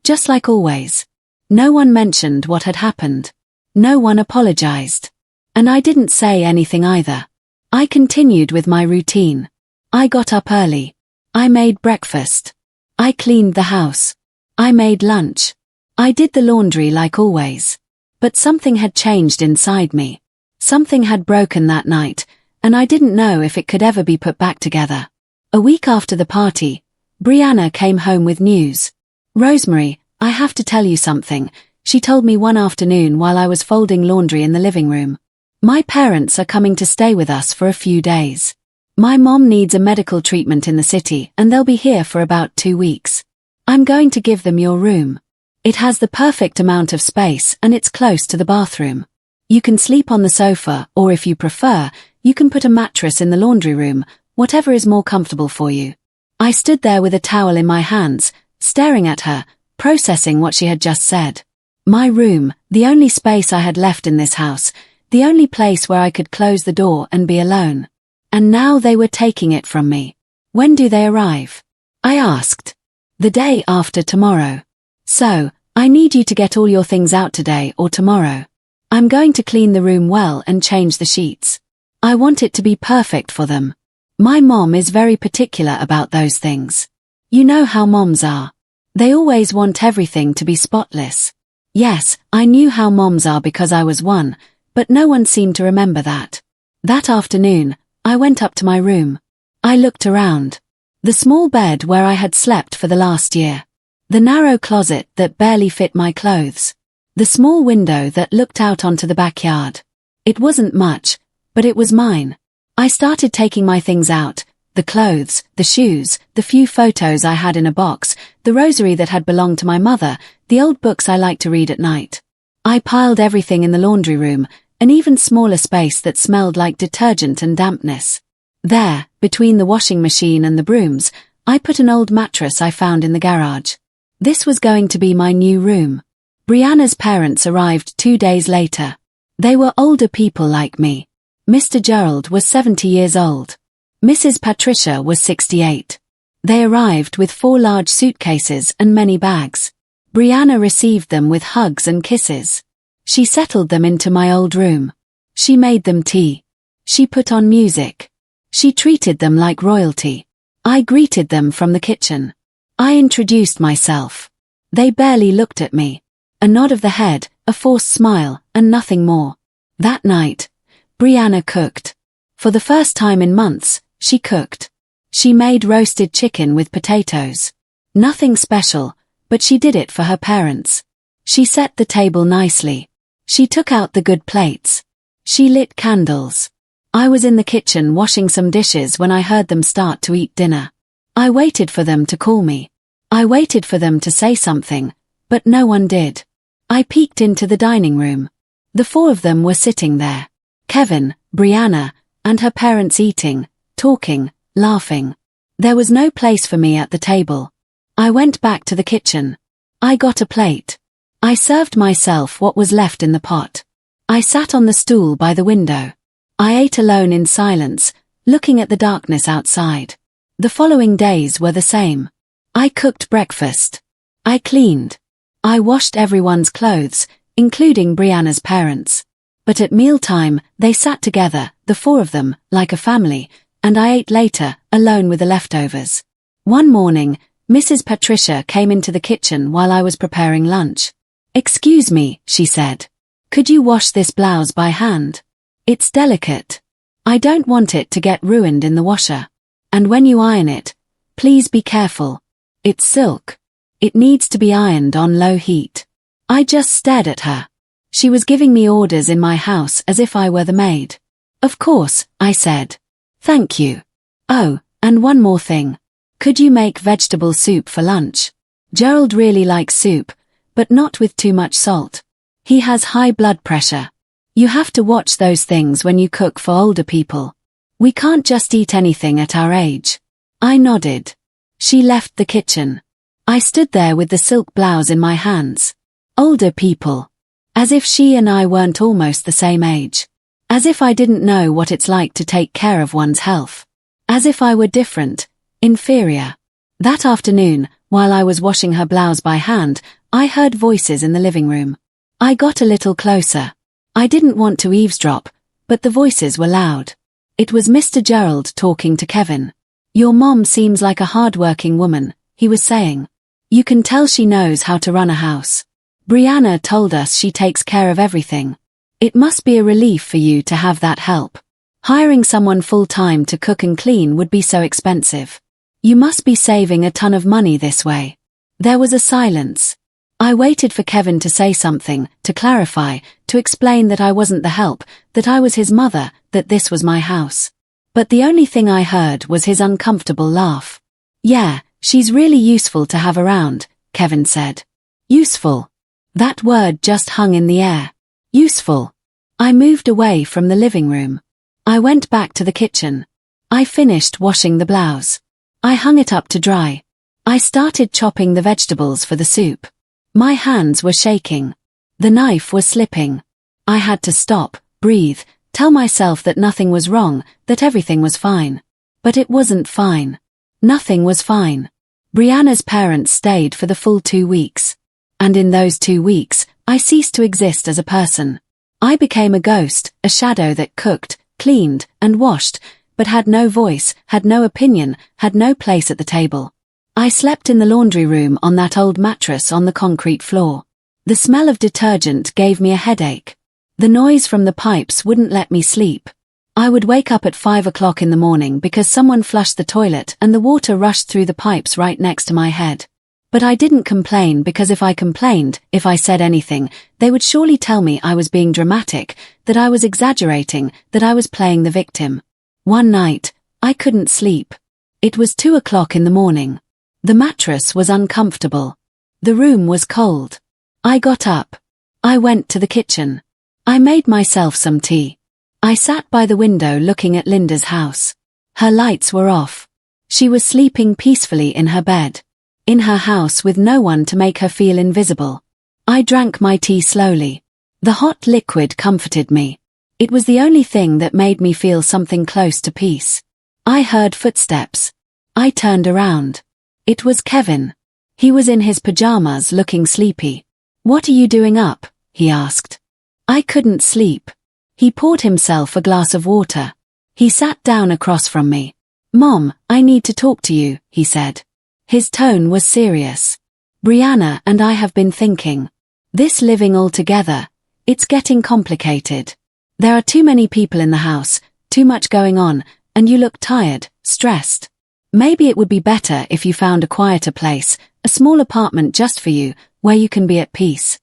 just like always. No one mentioned what had happened. No one apologized. And I didn't say anything either. I continued with my routine. I got up early. I made breakfast. I cleaned the house. I made lunch. I did the laundry like always. But something had changed inside me. Something had broken that night, and I didn't know if it could ever be put back together. A week after the party, Brianna came home with news. Rosemary, I have to tell you something, she told me one afternoon while I was folding laundry in the living room. My parents are coming to stay with us for a few days. My mom needs a medical treatment in the city and they'll be here for about 2 weeks. I'm going to give them your room. It has the perfect amount of space and it's close to the bathroom. You can sleep on the sofa, or if you prefer, you can put a mattress in the laundry room, whatever is more comfortable for you. I stood there with a towel in my hands, staring at her, processing what she had just said. My room, the only space I had left in this house, the only place where I could close the door and be alone. And now they were taking it from me. When do they arrive? I asked. The day after tomorrow. So, I need you to get all your things out today or tomorrow. I'm going to clean the room well and change the sheets. I want it to be perfect for them. My mom is very particular about those things. You know how moms are. They always want everything to be spotless. Yes, I knew how moms are because I was one, but no one seemed to remember that. That afternoon, I went up to my room. I looked around. The small bed where I had slept for the last year. The narrow closet that barely fit my clothes. The small window that looked out onto the backyard. It wasn't much, but it was mine. I started taking my things out, the clothes, the shoes, the few photos I had in a box, the rosary that had belonged to my mother, the old books I liked to read at night. I piled everything in the laundry room, an even smaller space that smelled like detergent and dampness. There, between the washing machine and the brooms, I put an old mattress I found in the garage. This was going to be my new room. Brianna's parents arrived 2 days later. They were older people like me. Mr. Gerald was 70 years old. Mrs. Patricia was 68. They arrived with 4 large suitcases and many bags. Brianna received them with hugs and kisses. She settled them into my old room. She made them tea. She put on music. She treated them like royalty. I greeted them from the kitchen. I introduced myself. They barely looked at me. A nod of the head, a forced smile, and nothing more. That night, Brianna cooked. For the first time in months, she cooked. She made roasted chicken with potatoes. Nothing special, but she did it for her parents. She set the table nicely. She took out the good plates. She lit candles. I was in the kitchen washing some dishes when I heard them start to eat dinner. I waited for them to call me. I waited for them to say something, but no one did. I peeked into the dining room. The four of them were sitting there. Kevin, Brianna, and her parents eating, talking, laughing. There was no place for me at the table. I went back to the kitchen. I got a plate. I served myself what was left in the pot. I sat on the stool by the window. I ate alone in silence, looking at the darkness outside. The following days were the same. I cooked breakfast. I cleaned. I washed everyone's clothes, including Brianna's parents. But at mealtime, they sat together, the four of them, like a family, and I ate later, alone with the leftovers. One morning, Mrs. Patricia came into the kitchen while I was preparing lunch. "Excuse me," she said. "Could you wash this blouse by hand? It's delicate. I don't want it to get ruined in the washer. And when you iron it, please be careful. It's silk. It needs to be ironed on low heat." I just stared at her. She was giving me orders in my house as if I were the maid. "Of course," I said. "Thank you. Oh, and one more thing. Could you make vegetable soup for lunch? Gerald really likes soup, but not with too much salt. He has high blood pressure. You have to watch those things when you cook for older people. We can't just eat anything at our age." I nodded. She left the kitchen. I stood there with the silk blouse in my hands. Older people. As if she and I weren't almost the same age. As if I didn't know what it's like to take care of one's health. As if I were different, inferior. That afternoon, while I was washing her blouse by hand, I heard voices in the living room. I got a little closer. I didn't want to eavesdrop, but the voices were loud. It was Mr. Gerald talking to Kevin. "Your mom seems like a hard-working woman," he was saying. "You can tell she knows how to run a house. Brianna told us she takes care of everything. It must be a relief for you to have that help. Hiring someone full-time to cook and clean would be so expensive. You must be saving a ton of money this way." There was a silence. I waited for Kevin to say something, to clarify, to explain that I wasn't the help, that I was his mother, that this was my house. But the only thing I heard was his uncomfortable laugh. "Yeah, she's really useful to have around," Kevin said. Useful. That word just hung in the air. Useful. I moved away from the living room. I went back to the kitchen. I finished washing the blouse. I hung it up to dry. I started chopping the vegetables for the soup. My hands were shaking. The knife was slipping. I had to stop, breathe, tell myself that nothing was wrong, that everything was fine. But it wasn't fine. Nothing was fine. Brianna's parents stayed for the full 2 weeks. And in those 2 weeks, I ceased to exist as a person. I became a ghost, a shadow that cooked, cleaned, and washed, but had no voice, had no opinion, had no place at the table. I slept in the laundry room on that old mattress on the concrete floor. The smell of detergent gave me a headache. The noise from the pipes wouldn't let me sleep. I would wake up at 5 o'clock in the morning because someone flushed the toilet and the water rushed through the pipes right next to my head. But I didn't complain because if I complained, if I said anything, they would surely tell me I was being dramatic, that I was exaggerating, that I was playing the victim. One night, I couldn't sleep. It was 2 o'clock in the morning. The mattress was uncomfortable. The room was cold. I got up. I went to the kitchen. I made myself some tea. I sat by the window looking at Linda's house. Her lights were off. She was sleeping peacefully in her bed. In her house with no one to make her feel invisible. I drank my tea slowly. The hot liquid comforted me. It was the only thing that made me feel something close to peace. I heard footsteps. I turned around. It was Kevin. He was in his pajamas looking sleepy. "What are you doing up?" he asked. I couldn't sleep. He poured himself a glass of water. He sat down across from me. "Mom, I need to talk to you," he said. His tone was serious. "Brianna and I have been thinking. This living all together, it's getting complicated. There are too many people in the house, too much going on, and you look tired, stressed. Maybe it would be better if you found a quieter place, a small apartment just for you, where you can be at peace."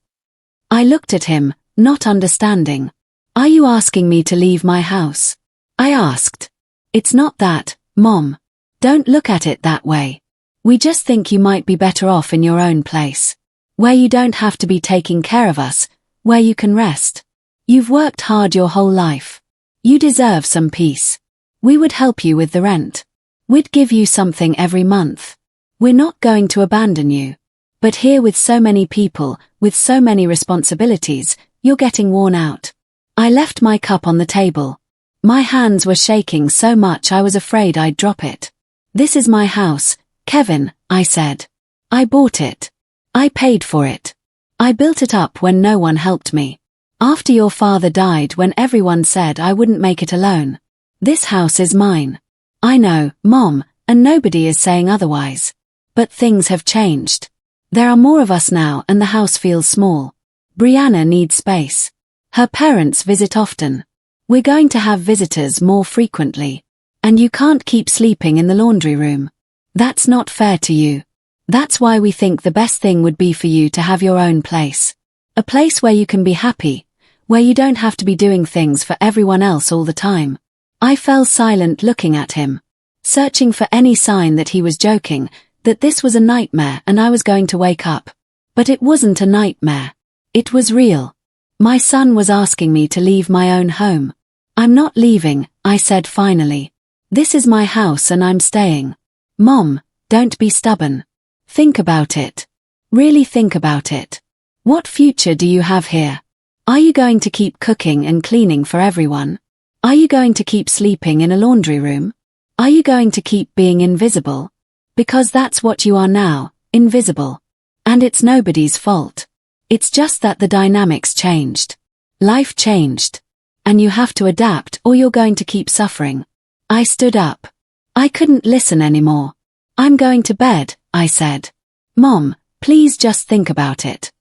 I looked at him, not understanding. "Are you asking me to leave my house?" I asked. It's not that, Mom. Don't look at it that way. We just think you might be better off in your own place. Where you don't have to be taking care of us, where you can rest. You've worked hard your whole life. You deserve some peace. We would help you with the rent. We'd give you something every month. We're not going to abandon you. But here with so many people, with so many responsibilities, you're getting worn out. I left my cup on the table. My hands were shaking so much I was afraid I'd drop it. This is my house, Kevin, I said. I bought it. I paid for it. I built it up when no one helped me. After your father died, when everyone said I wouldn't make it alone. This house is mine. I know, Mom, and nobody is saying otherwise. But things have changed. There are more of us now and the house feels small. Brianna needs space. Her parents visit often. We're going to have visitors more frequently. And you can't keep sleeping in the laundry room. That's not fair to you. That's why we think the best thing would be for you to have your own place. A place where you can be happy, where you don't have to be doing things for everyone else all the time. I fell silent looking at him, searching for any sign that he was joking, that this was a nightmare and I was going to wake up. But it wasn't a nightmare. It was real. My son was asking me to leave my own home. I'm not leaving, I said finally. This is my house and I'm staying. Mom, don't be stubborn. Think about it. Really think about it. What future do you have here? Are you going to keep cooking and cleaning for everyone? Are you going to keep sleeping in a laundry room? Are you going to keep being invisible? Because that's what you are now, invisible. And it's nobody's fault. It's just that the dynamics changed. Life changed. And you have to adapt or you're going to keep suffering. I stood up. I couldn't listen anymore. I'm going to bed, I said. Mom, please just think about it.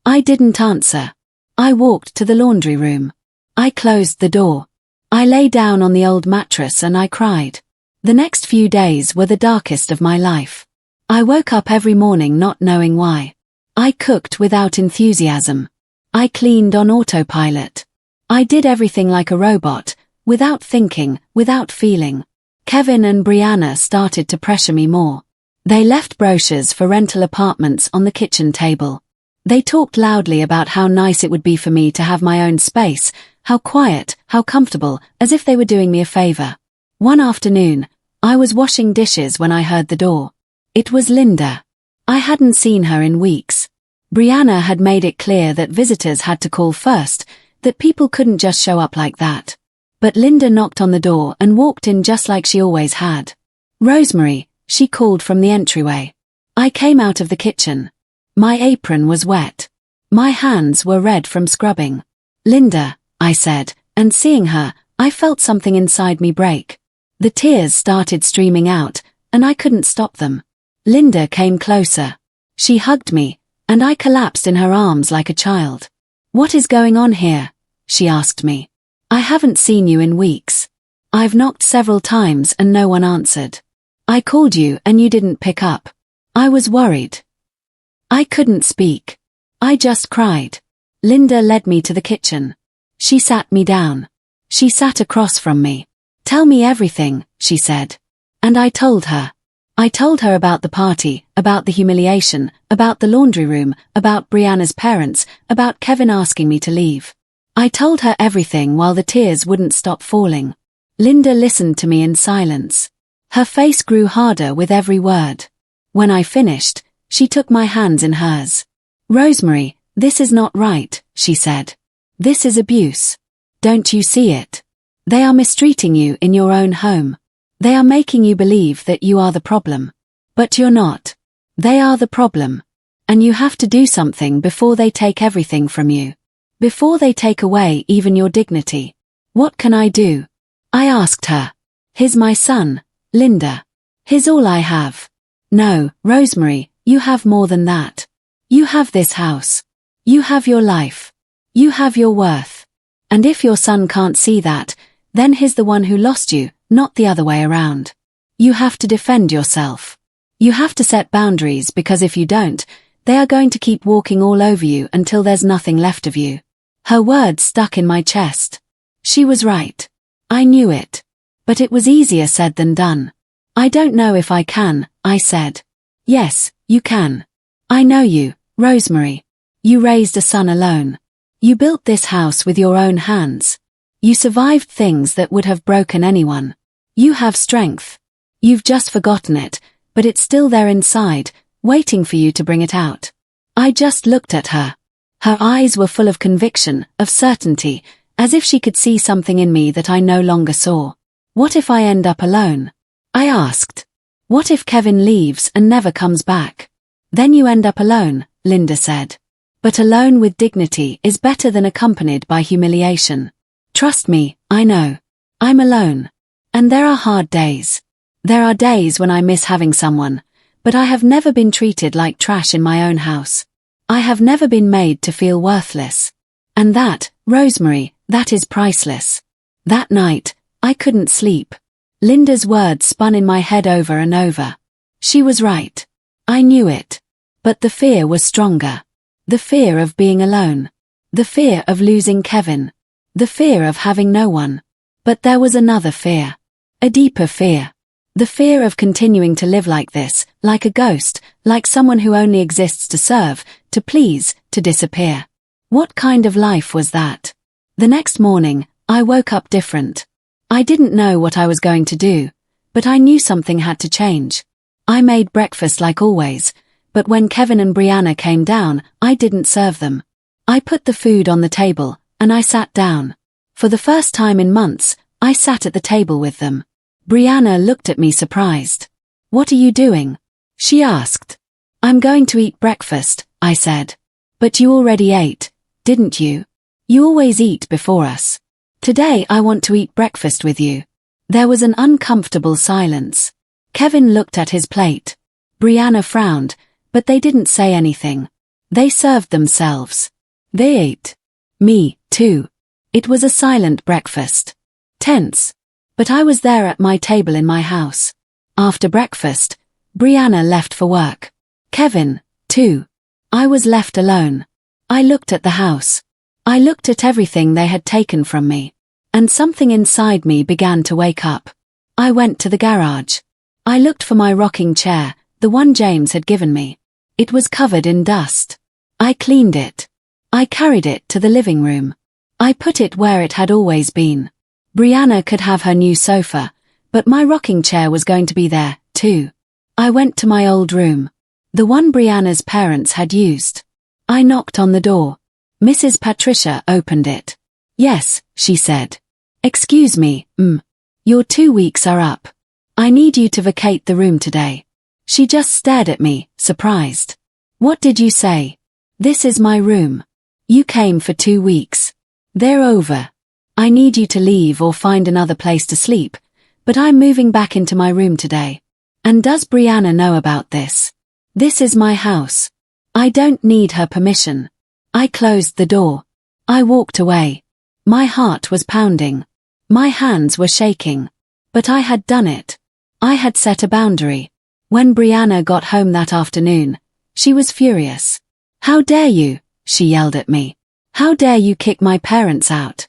I didn't answer. I walked to the laundry room. I closed the door. I lay down on the old mattress and I cried. The next few days were the darkest of my life. I woke up every morning not knowing why. I cooked without enthusiasm. I cleaned on autopilot. I did everything like a robot, without thinking, without feeling. Kevin and Brianna started to pressure me more. They left brochures for rental apartments on the kitchen table. They talked loudly about how nice it would be for me to have my own space, how quiet, how comfortable, as if they were doing me a favor. One afternoon, I was washing dishes when I heard the door. It was Linda. I hadn't seen her in weeks. Brianna had made it clear that visitors had to call first, that people couldn't just show up like that. But Linda knocked on the door and walked in just like she always had. Rosemary, she called from the entryway. I came out of the kitchen. My apron was wet. My hands were red from scrubbing. Linda, I said, and seeing her, I felt something inside me break. The tears started streaming out, and I couldn't stop them. Linda came closer. She hugged me, and I collapsed in her arms like a child. What is going on here? She asked me. I haven't seen you in weeks. I've knocked several times and no one answered. I called you and you didn't pick up. I was worried. I couldn't speak. I just cried. Linda led me to the kitchen. She sat me down. She sat across from me. Tell me everything, she said. And I told her. I told her about the party, about the humiliation, about the laundry room, about Brianna's parents, about Kevin asking me to leave. I told her everything while the tears wouldn't stop falling. Linda listened to me in silence. Her face grew harder with every word. When I finished, she took my hands in hers. Rosemary, this is not right, she said. This is abuse. Don't you see it? They are mistreating you in your own home. They are making you believe that you are the problem. But you're not. They are the problem. And you have to do something before they take everything from you. Before they take away even your dignity. What can I do? I asked her. He's my son, Linda. He's all I have. No, Rosemary, you have more than that. You have this house. You have your life. You have your worth. And if your son can't see that, then he's the one who lost you, not the other way around. You have to defend yourself. You have to set boundaries because if you don't, they are going to keep walking all over you until there's nothing left of you. Her words stuck in my chest. She was right. I knew it. But it was easier said than done. I don't know if I can, I said. Yes, you can. I know you, Rosemary. You raised a son alone. You built this house with your own hands. You survived things that would have broken anyone. You have strength. You've just forgotten it, but it's still there inside, waiting for you to bring it out. I just looked at her. Her eyes were full of conviction, of certainty, as if she could see something in me that I no longer saw. What if I end up alone? I asked. What if Kevin leaves and never comes back? Then you end up alone, Linda said. But alone with dignity is better than accompanied by humiliation. Trust me, I know. I'm alone. And there are hard days. There are days when I miss having someone, but I have never been treated like trash in my own house. I have never been made to feel worthless. And that, Rosemary, that is priceless. That night, I couldn't sleep. Linda's words spun in my head over and over. She was right. I knew it. But the fear was stronger. The fear of being alone. The fear of losing Kevin. The fear of having no one. But there was another fear. A deeper fear. The fear of continuing to live like this, like a ghost, like someone who only exists to serve, to please, to disappear. What kind of life was that? The next morning, I woke up different. I didn't know what I was going to do, but I knew something had to change. I made breakfast like always, but when Kevin and Brianna came down, I didn't serve them. I put the food on the table, and I sat down. For the first time in months, I sat at the table with them. Brianna looked at me surprised. What are you doing? She asked. I'm going to eat breakfast, I said. But you already ate, didn't you? You always eat before us. Today I want to eat breakfast with you. There was an uncomfortable silence. Kevin looked at his plate. Brianna frowned, but they didn't say anything. They served themselves. They ate. Me, too. It was a silent breakfast. Tense. But I was there at my table in my house. After breakfast, Brianna left for work. Kevin, too. I was left alone. I looked at the house. I looked at everything they had taken from me. And something inside me began to wake up. I went to the garage. I looked for my rocking chair, the one James had given me. It was covered in dust. I cleaned it. I carried it to the living room. I put it where it had always been. Brianna could have her new sofa, but my rocking chair was going to be there, too. I went to my old room. The one Brianna's parents had used. I knocked on the door. Mrs. Patricia opened it. Yes, she said. Excuse me, Your 2 weeks are up. I need you to vacate the room today. She just stared at me, surprised. What did you say? This is my room. You came for 2 weeks. They're over. I need you to leave or find another place to sleep, but I'm moving back into my room today. And does Brianna know about this? This is my house. I don't need her permission. I closed the door. I walked away. My heart was pounding. My hands were shaking. But I had done it. I had set a boundary. When Brianna got home that afternoon, she was furious. How dare you, she yelled at me. How dare you kick my parents out?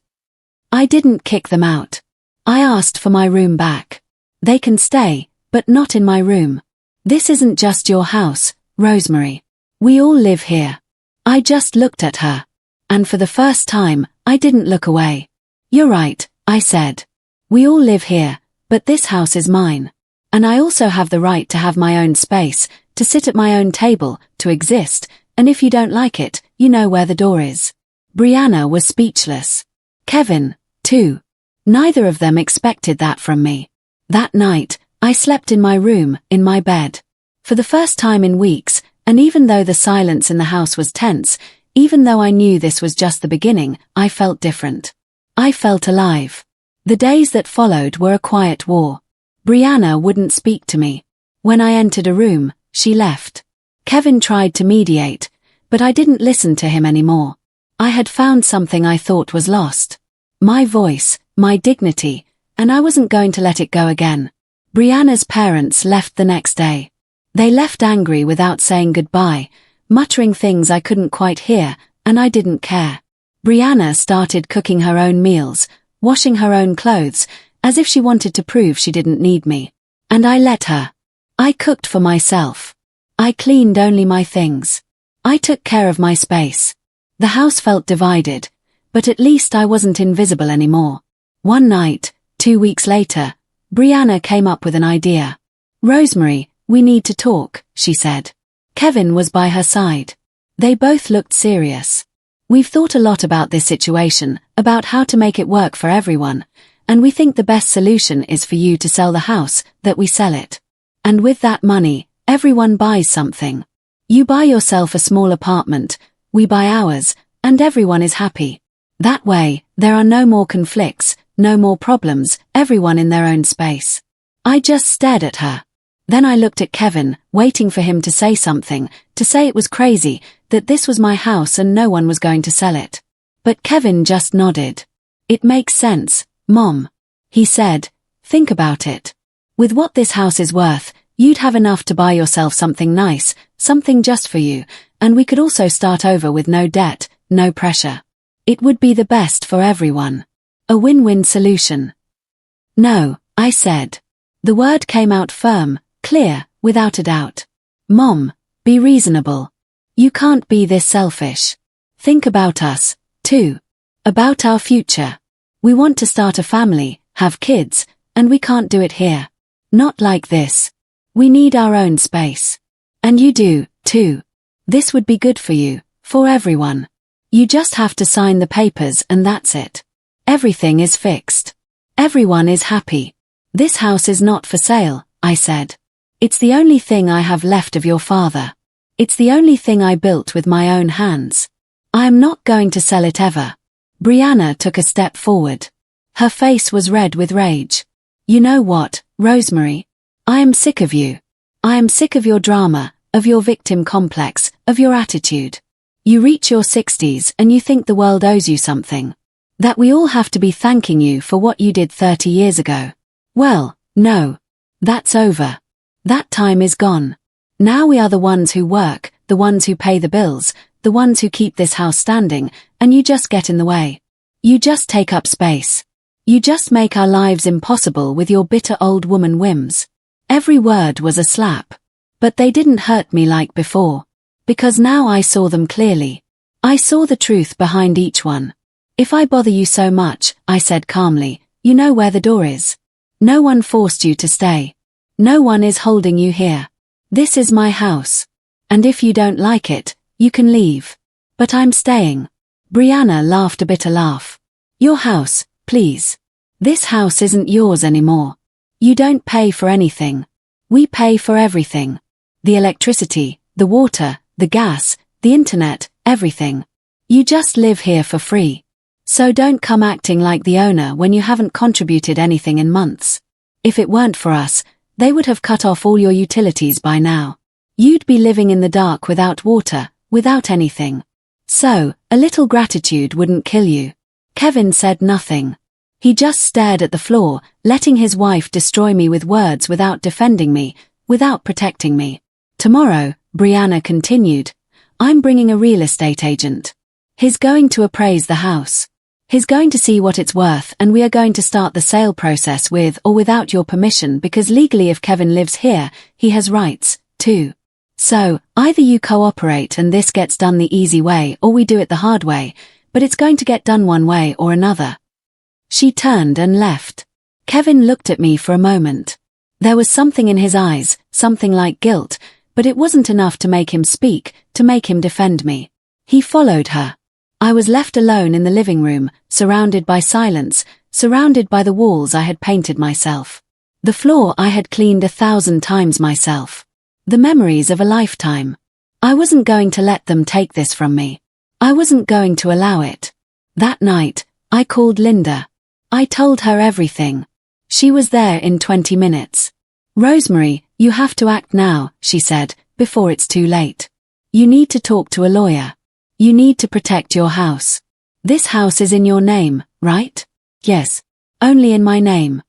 I didn't kick them out. I asked for my room back. They can stay, but not in my room. This isn't just your house, Rosemary. We all live here. I just looked at her. And for the first time, I didn't look away. You're right, I said. We all live here, but this house is mine. And I also have the right to have my own space, to sit at my own table, to exist, and if you don't like it, you know where the door is. Brianna was speechless. Kevin, too. Neither of them expected that from me. That night, I slept in my room, in my bed. For the first time in weeks, and even though the silence in the house was tense, even though I knew this was just the beginning, I felt different. I felt alive. The days that followed were a quiet war. Brianna wouldn't speak to me. When I entered a room, she left. Kevin tried to mediate, but I didn't listen to him anymore. I had found something I thought was lost. My voice, my dignity, and I wasn't going to let it go again. Brianna's parents left the next day. They left angry without saying goodbye, muttering things I couldn't quite hear, and I didn't care. Brianna started cooking her own meals, washing her own clothes, as if she wanted to prove she didn't need me. And I let her. I cooked for myself. I cleaned only my things. I took care of my space. The house felt divided, but at least I wasn't invisible anymore. One night, 2 weeks later, Brianna came up with an idea. "Rosemary, we need to talk," she said. Kevin was by her side. They both looked serious. "We've thought a lot about this situation, about how to make it work for everyone, and we think the best solution is for you to sell the house, that we sell it. And with that money, everyone buys something. You buy yourself a small apartment, we buy ours, and everyone is happy. That way, there are no more conflicts, no more problems, everyone in their own space." I just stared at her. Then I looked at Kevin, waiting for him to say something, to say it was crazy, that this was my house and no one was going to sell it. But Kevin just nodded. "It makes sense, Mom," he said. "Think about it. With what this house is worth, you'd have enough to buy yourself something nice, something just for you, and we could also start over with no debt, no pressure. It would be the best for everyone. A win-win solution." "No," I said. The word came out firm, clear, without a doubt. "Mom, be reasonable. You can't be this selfish. Think about us, too. About our future. We want to start a family, have kids, and we can't do it here. Not like this. We need our own space. And you do, too. This would be good for you, for everyone. You just have to sign the papers and that's it. Everything is fixed. Everyone is happy. This house is not for sale," I said. "It's the only thing I have left of your father. It's the only thing I built with my own hands. I am not going to sell it ever." Brianna took a step forward. Her face was red with rage. "You know what, Rosemary? I am sick of you. I am sick of your drama, of your victim complex, of your attitude. You reach your 60s and you think the world owes you something. That we all have to be thanking you for what you did 30 years ago. Well, no. That's over. That time is gone. Now we are the ones who work, the ones who pay the bills, the ones who keep this house standing, and you just get in the way. You just take up space. You just make our lives impossible with your bitter old woman whims." Every word was a slap. But they didn't hurt me like before. Because now I saw them clearly. I saw the truth behind each one. "If I bother you so much," I said calmly, "you know where the door is. No one forced you to stay. No one is holding you here. This is my house. And if you don't like it, you can leave. But I'm staying." Brianna laughed a bitter laugh. "Your house, please. This house isn't yours anymore. You don't pay for anything. We pay for everything. The electricity, the water, the gas, the internet, everything. You just live here for free. So don't come acting like the owner when you haven't contributed anything in months. If it weren't for us, they would have cut off all your utilities by now. You'd be living in the dark without water, without anything. So, a little gratitude wouldn't kill you." Kevin said nothing. He just stared at the floor, letting his wife destroy me with words without defending me, without protecting me. "Tomorrow," Brianna continued, "I'm bringing a real estate agent. He's going to appraise the house. He's going to see what it's worth and we are going to start the sale process with or without your permission because legally if Kevin lives here, he has rights, too. So, either you cooperate and this gets done the easy way or we do it the hard way, but it's going to get done one way or another." She turned and left. Kevin looked at me for a moment. There was something in his eyes, something like guilt, but it wasn't enough to make him speak, to make him defend me. He followed her. I was left alone in the living room, surrounded by silence, surrounded by the walls I had painted myself. The floor I had cleaned 1,000 times myself. The memories of a lifetime. I wasn't going to let them take this from me. I wasn't going to allow it. That night, I called Linda. I told her everything. She was there in 20 minutes. "Rosemary, you have to act now," she said, "before it's too late. You need to talk to a lawyer. You need to protect your house. This house is in your name, right?" "Yes. Only in my name."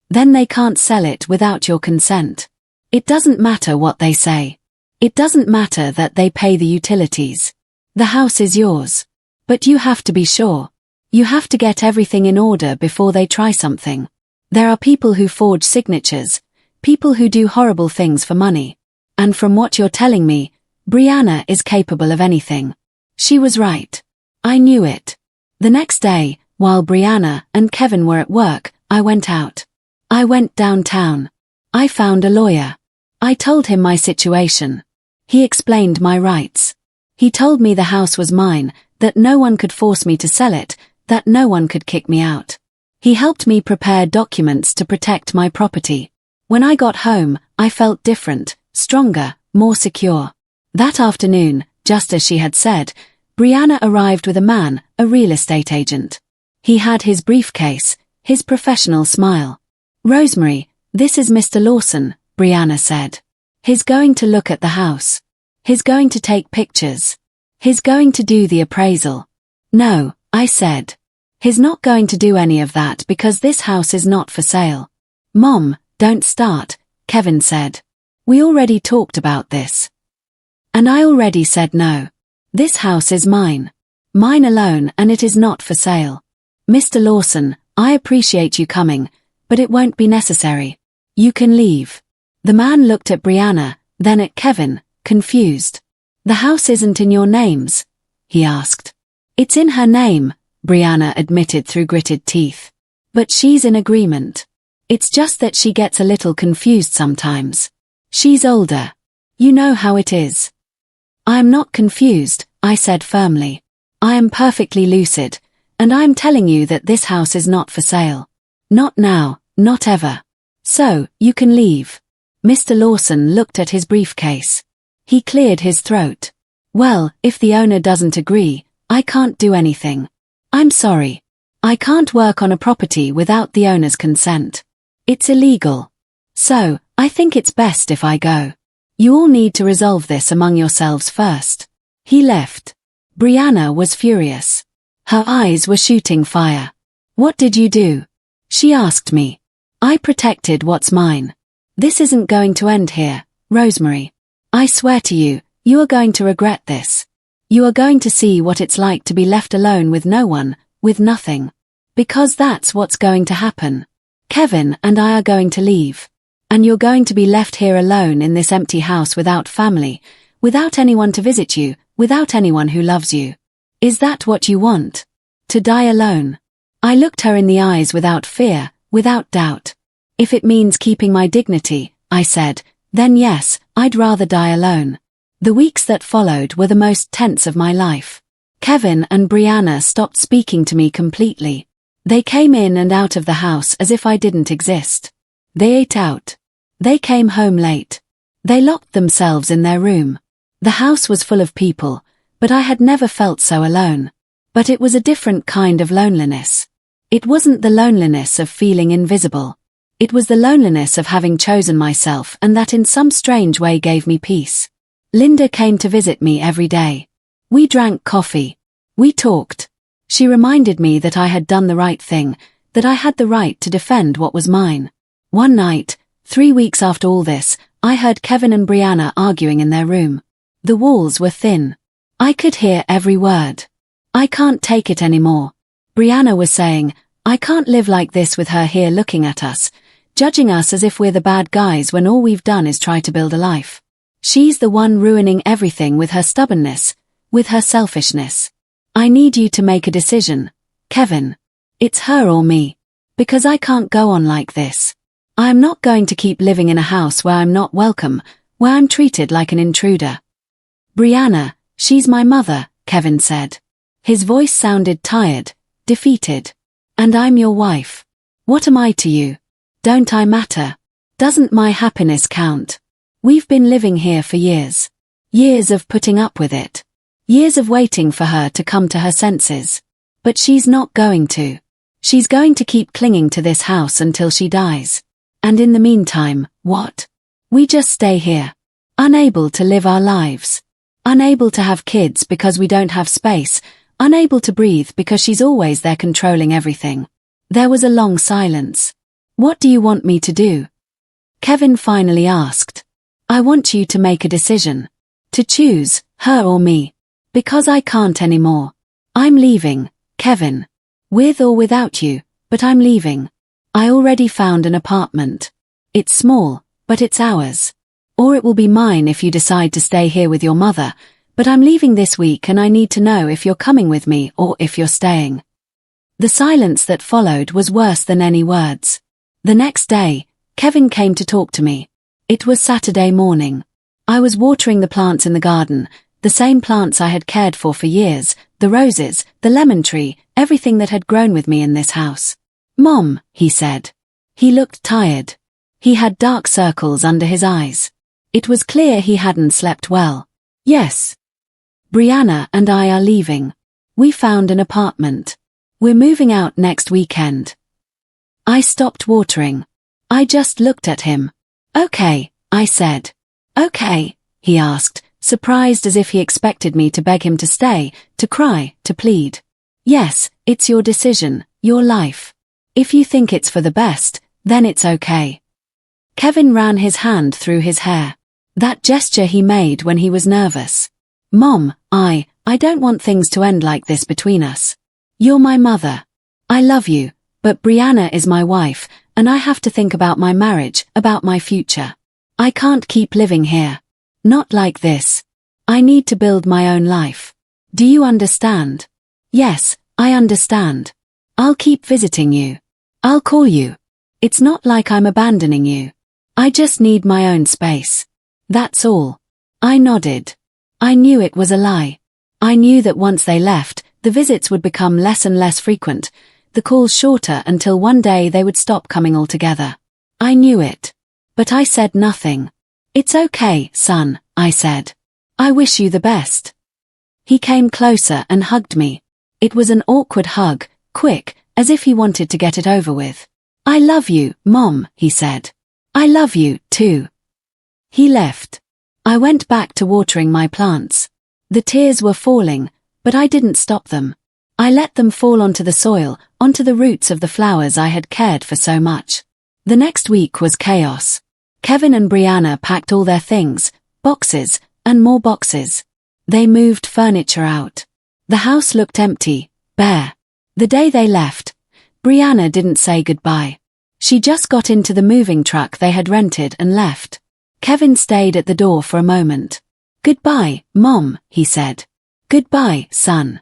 "Then they can't sell it without your consent. It doesn't matter what they say. It doesn't matter that they pay the utilities. The house is yours. But you have to be sure. You have to get everything in order before they try something. There are people who forge signatures, people who do horrible things for money. And from what you're telling me, Brianna is capable of anything. She was right. I knew it. The next day, while Brianna and Kevin were at work, I went out. I went downtown. I found a lawyer. I told him my situation. He explained my rights. He told me the house was mine, that no one could force me to sell it, that no one could kick me out. He helped me prepare documents to protect my property. When I got home, I felt different, stronger, more secure. That afternoon, just as she had said, Brianna arrived with a man, a real estate agent. He had his briefcase, his professional smile. "Rosemary, this is Mr. Lawson," Brianna said. "He's going to look at the house. He's going to take pictures. He's going to do the appraisal." "No," I said. "He's not going to do any of that because this house is not for sale." "Mom, don't start," Kevin said. "We already talked about this. And I already said no. This house is mine. Mine alone, and it is not for sale. Mr. Lawson, I appreciate you coming, but it won't be necessary. You can leave." The man looked at Brianna, then at Kevin, confused. "The house isn't in your names?" he asked. "It's in her name," Brianna admitted through gritted teeth. "But she's in agreement. It's just that she gets a little confused sometimes. She's older. You know how it is." "I am not confused," I said firmly. "I am perfectly lucid, and I am telling you that this house is not for sale. Not now, not ever. So, you can leave." Mr. Lawson looked at his briefcase. He cleared his throat. "Well, if the owner doesn't agree, I can't do anything. I'm sorry. I can't work on a property without the owner's consent. It's illegal. So, I think it's best if I go. You all need to resolve this among yourselves first." He left. Brianna was furious. Her eyes were shooting fire. "What did you do?" she asked me. "I protected what's mine. This isn't going to end here, Rosemary. I swear to you, you are going to regret this. You are going to see what it's like to be left alone with no one, with nothing. Because that's what's going to happen. Kevin and I are going to leave. And you're going to be left here alone in this empty house without family, without anyone to visit you, without anyone who loves you. Is that what you want? To die alone?" I looked her in the eyes without fear, without doubt. "If it means keeping my dignity," I said, "then yes, I'd rather die alone." The weeks that followed were the most tense of my life. Kevin and Brianna stopped speaking to me completely. They came in and out of the house as if I didn't exist. They ate out. They came home late. They locked themselves in their room. The house was full of people, but I had never felt so alone. But it was a different kind of loneliness. It wasn't the loneliness of feeling invisible. It was the loneliness of having chosen myself, and that in some strange way gave me peace. Linda came to visit me every day. We drank coffee. We talked. She reminded me that I had done the right thing, that I had the right to defend what was mine. One night, 3 weeks after all this, I heard Kevin and Brianna arguing in their room. The walls were thin. I could hear every word. "I can't take it anymore," Brianna was saying. "I can't live like this with her here looking at us, judging us as if we're the bad guys when all we've done is try to build a life. She's the one ruining everything with her stubbornness, with her selfishness. I need you to make a decision, Kevin. It's her or me. Because I can't go on like this. I am not going to keep living in a house where I'm not welcome, where I'm treated like an intruder." "Brianna, she's my mother," Kevin said. His voice sounded tired, defeated. "And I'm your wife. What am I to you? Don't I matter? Doesn't my happiness count? We've been living here for years. Years of putting up with it. Years of waiting for her to come to her senses. But she's not going to. She's going to keep clinging to this house until she dies. And in the meantime, what? We just stay here. Unable to live our lives. Unable to have kids because we don't have space. Unable to breathe because she's always there controlling everything." There was a long silence. "What do you want me to do?" Kevin finally asked. "I want you to make a decision. To choose, her or me. Because I can't anymore. I'm leaving, Kevin. With or without you, but I'm leaving. I already found an apartment. It's small, but it's ours. Or it will be mine if you decide to stay here with your mother, but I'm leaving this week and I need to know if you're coming with me or if you're staying. The silence that followed was worse than any words. The next day, Kevin came to talk to me. It was Saturday morning. I was watering the plants in the garden, the same plants I had cared for years, the roses, the lemon tree, everything that had grown with me in this house. "Mom," he said. He looked tired. He had dark circles under his eyes. It was clear he hadn't slept well. "Yes. Brianna and I are leaving. We found an apartment. We're moving out next weekend." I stopped watering. I just looked at him. "Okay," I said. "Okay," he asked, surprised as if he expected me to beg him to stay, to cry, to plead. "Yes, it's your decision, your life. If you think it's for the best, then it's okay." Kevin ran his hand through his hair. That gesture he made when he was nervous. "Mom, I don't want things to end like this between us. You're my mother. I love you, but Brianna is my wife, and I have to think about my marriage, about my future. I can't keep living here. Not like this. I need to build my own life. Do you understand?" "Yes, I understand. I'll keep visiting you. I'll call you. It's not like I'm abandoning you. I just need my own space. That's all." I nodded. I knew it was a lie. I knew that once they left, the visits would become less and less frequent, the calls shorter until one day they would stop coming altogether. I knew it. But I said nothing. "It's okay, son," I said. "I wish you the best." He came closer and hugged me. It was an awkward hug, quick, as if he wanted to get it over with. "I love you, Mom," he said. "I love you, too." He left. I went back to watering my plants. The tears were falling, but I didn't stop them. I let them fall onto the soil, onto the roots of the flowers I had cared for so much. The next week was chaos. Kevin and Brianna packed all their things, boxes, and more boxes. They moved furniture out. The house looked empty, bare. The day they left, Brianna didn't say goodbye. She just got into the moving truck they had rented and left. Kevin stayed at the door for a moment. "Goodbye, Mom," he said. "Goodbye, son."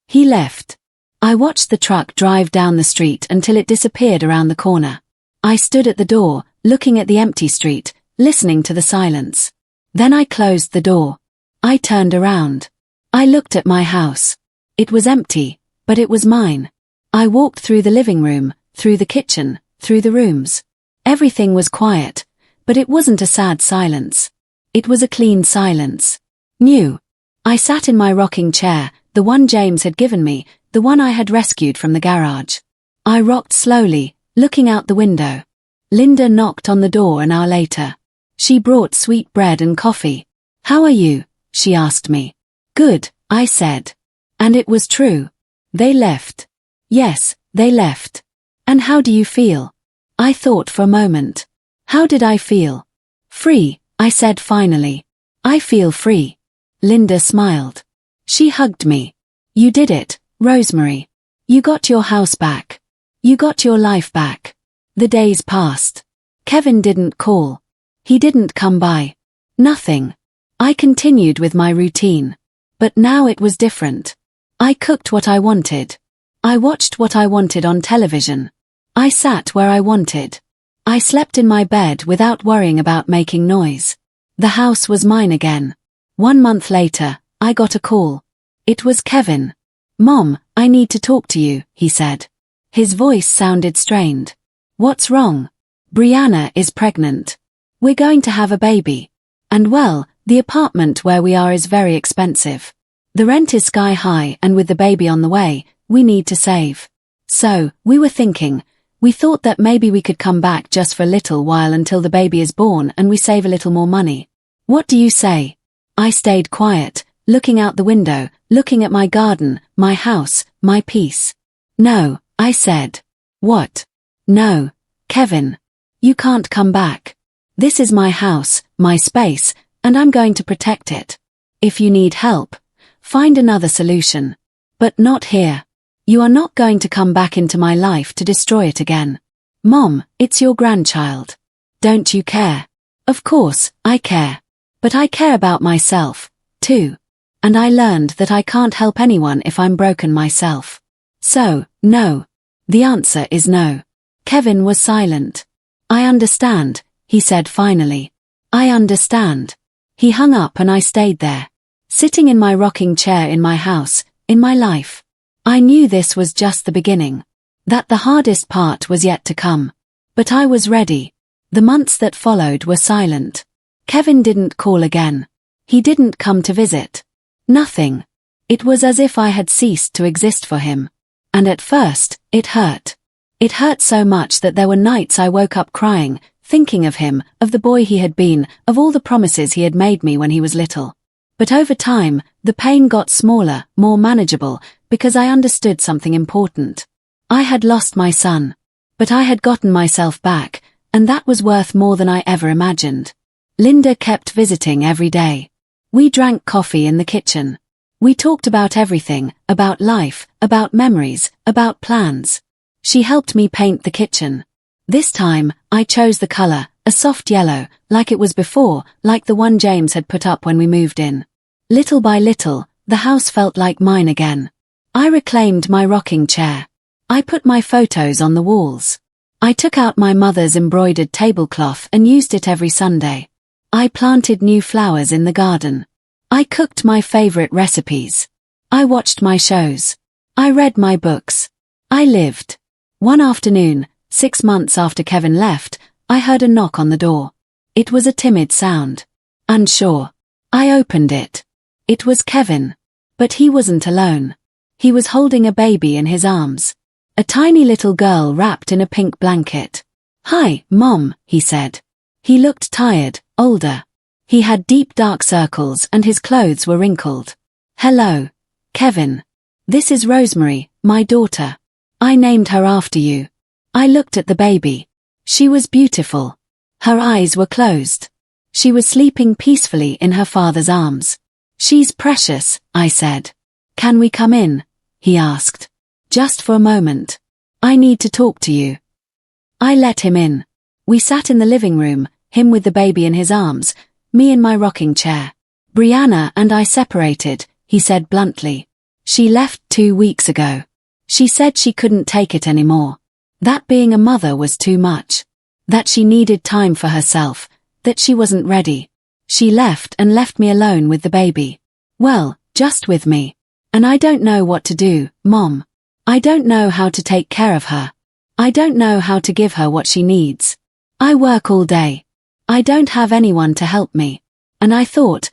He left. I watched the truck drive down the street until it disappeared around the corner. I stood at the door, looking at the empty street, listening to the silence. Then I closed the door. I turned around. I looked at my house. It was empty, but it was mine. I walked through the living room, through the kitchen, through the rooms. Everything was quiet, but it wasn't a sad silence. It was a clean silence. New. I sat in my rocking chair, the one James had given me, the one I had rescued from the garage. I rocked slowly, looking out the window. Linda knocked on the door an hour later. She brought sweet bread and coffee. "How are you?" she asked me. "Good," I said. And it was true. They left. Yes, they left. "And how do you feel?" I thought for a moment. How did I feel? "Free," I said finally. "I feel free." Linda smiled. She hugged me. "You did it, Rosemary. You got your house back. You got your life back." The days passed. Kevin didn't call. He didn't come by. Nothing. I continued with my routine. But now it was different. I cooked what I wanted. I watched what I wanted on television. I sat where I wanted. I slept in my bed without worrying about making noise. The house was mine again. 1 month later, I got a call. It was Kevin. "Mom, I need to talk to you," he said. His voice sounded strained. "What's wrong?" "Brianna is pregnant. We're going to have a baby. And well, the apartment where we are is very expensive. The rent is sky high and with the baby on the way, we need to save. So, we were thinking, we thought that maybe we could come back just for a little while until the baby is born and we save a little more money. What do you say?" I stayed quiet, looking out the window, looking at my garden, my house, my peace. "No," I said. "What?" "No, Kevin. You can't come back. This is my house, my space, and I'm going to protect it. If you need help, find another solution. But not here. You are not going to come back into my life to destroy it again. Mom, it's your grandchild. Don't you care? Of course, I care. But I care about myself, too. And I learned that I can't help anyone if I'm broken myself. So, no. The answer is no. Kevin was silent. I understand, he said finally. I understand. He hung up and I stayed there, sitting in my rocking chair in my house, in my life. I knew this was just the beginning, that the hardest part was yet to come. But I was ready. The months that followed were silent. Kevin didn't call again. He didn't come to visit. Nothing. It was as if I had ceased to exist for him. And at first, it hurt. It hurt so much that there were nights I woke up crying, thinking of him, of the boy he had been, of all the promises he had made me when he was little. But over time, the pain got smaller, more manageable, because I understood something important. I had lost my son. But I had gotten myself back, and that was worth more than I ever imagined. Linda kept visiting every day. We drank coffee in the kitchen. We talked about everything, about life, about memories, about plans. She helped me paint the kitchen. This time, I chose the color, a soft yellow, like it was before, like the one James had put up when we moved in. Little by little, the house felt like mine again. I reclaimed my rocking chair. I put my photos on the walls. I took out my mother's embroidered tablecloth and used it every Sunday. I planted new flowers in the garden. I cooked my favorite recipes. I watched my shows. I read my books. I lived. One afternoon, 6 months after Kevin left, I heard a knock on the door. It was a timid sound. Unsure. I opened it. It was Kevin. But he wasn't alone. He was holding a baby in his arms. A tiny little girl wrapped in a pink blanket. "Hi, Mom," he said. He looked tired, older. He had deep dark circles and his clothes were wrinkled. "Hello, Kevin. This is Rosemary, my daughter. I named her after you." I looked at the baby. She was beautiful. Her eyes were closed. She was sleeping peacefully in her father's arms. "She's precious," I said. "Can we come in?" he asked. "Just for a moment. I need to talk to you." I let him in. We sat in the living room, him with the baby in his arms, me in my rocking chair. "Brianna and I separated," he said bluntly. "She left 2 weeks ago. She said she couldn't take it anymore. That being a mother was too much. That she needed time for herself, that she wasn't ready. She left and left me alone with the baby. Well, just with me. And I don't know what to do, Mom. I don't know how to take care of her. I don't know how to give her what she needs. I work all day. I don't have anyone to help me. And I thought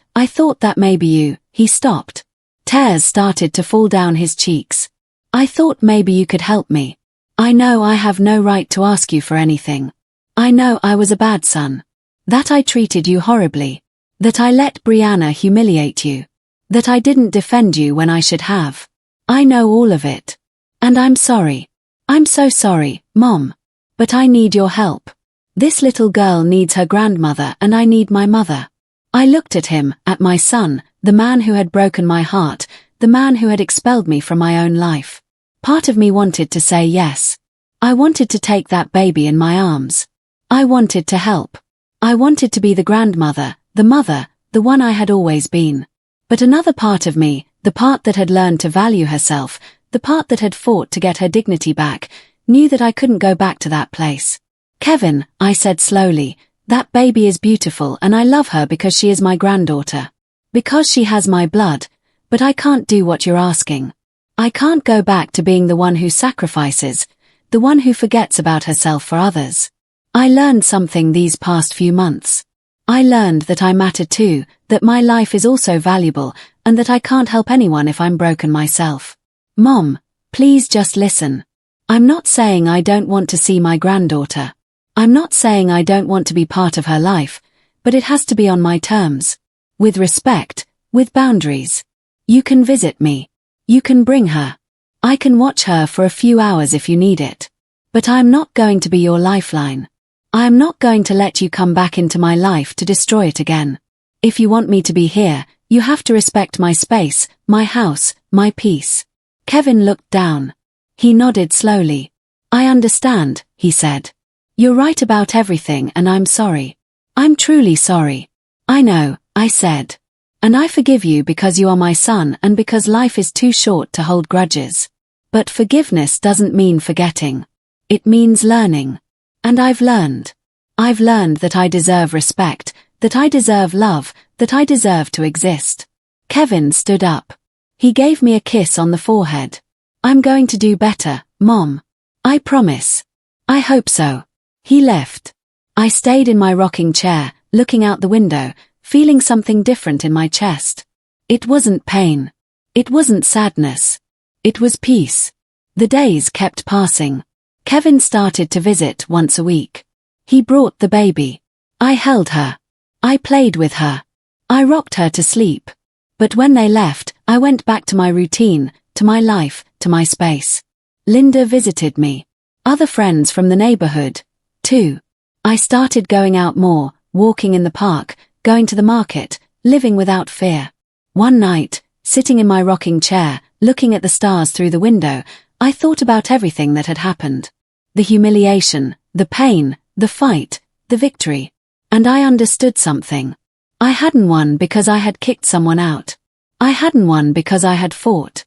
that maybe you." He stopped. Tears started to fall down his cheeks. "I thought maybe you could help me. I know I have no right to ask you for anything. I know I was a bad son. That I treated you horribly. That I let Brianna humiliate you. That I didn't defend you when I should have. I know all of it. And I'm sorry. I'm so sorry, Mom. But I need your help. This little girl needs her grandmother and I need my mother." I looked at him, at my son, the man who had broken my heart, the man who had expelled me from my own life. Part of me wanted to say yes. I wanted to take that baby in my arms. I wanted to help. I wanted to be the grandmother, the mother, the one I had always been. But another part of me, the part that had learned to value herself, the part that had fought to get her dignity back, knew that I couldn't go back to that place. "Kevin," I said slowly, "that baby is beautiful and I love her because she is my granddaughter. Because she has my blood, but I can't do what you're asking. I can't go back to being the one who sacrifices, the one who forgets about herself for others. I learned something these past few months. I learned that I matter too, that my life is also valuable, and that I can't help anyone if I'm broken myself. Mom, please just listen. I'm not saying I don't want to see my granddaughter. I'm not saying I don't want to be part of her life, but it has to be on my terms. With respect, with boundaries. You can visit me. You can bring her. I can watch her for a few hours if you need it. But I'm not going to be your lifeline. I am not going to let you come back into my life to destroy it again. If you want me to be here, you have to respect my space, my house, my peace." Kevin looked down. He nodded slowly. I understand, he said. You're right about everything and I'm sorry. I'm truly sorry. I know, I said. And I forgive you because you are my son and because life is too short to hold grudges. But forgiveness doesn't mean forgetting. It means learning. And I've learned. I've learned that I deserve respect, that I deserve love, that I deserve to exist. Kevin stood up. He gave me a kiss on the forehead. I'm going to do better, Mom. I promise. I hope so. He left. I stayed in my rocking chair, looking out the window, feeling something different in my chest. It wasn't pain. It wasn't sadness. It was peace. The days kept passing. Kevin started to visit once a week. He brought the baby. I held her. I played with her. I rocked her to sleep. But when they left, I went back to my routine, to my life, to my space. Linda visited me. Other friends from the neighborhood, too. I started going out more, walking in the park, going to the market, living without fear. One night, sitting in my rocking chair, looking at the stars through the window, I thought about everything that had happened. The humiliation, the pain, the fight, the victory. And I understood something. I hadn't won because I had kicked someone out. I hadn't won because I had fought.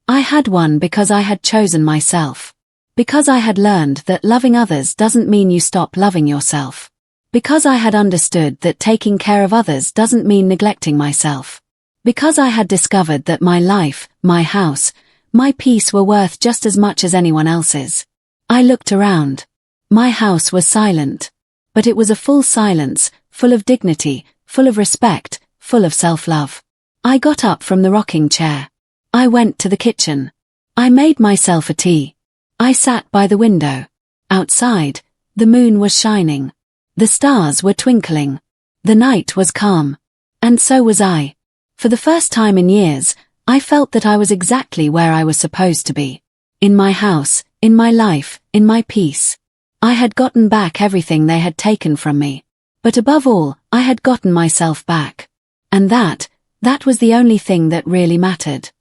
I had won because I had chosen myself. Because I had learned that loving others doesn't mean you stop loving yourself. Because I had understood that taking care of others doesn't mean neglecting myself. Because I had discovered that my life, my house, my peace were worth just as much as anyone else's. I looked around. My house was silent. But it was a full silence, full of dignity, full of respect, full of self-love. I got up from the rocking chair. I went to the kitchen. I made myself a tea. I sat by the window. Outside, the moon was shining. The stars were twinkling. The night was calm. And so was I. For the first time in years, I felt that I was exactly where I was supposed to be. In my house, in my life, in my peace. I had gotten back everything they had taken from me. But above all, I had gotten myself back. And that was the only thing that really mattered.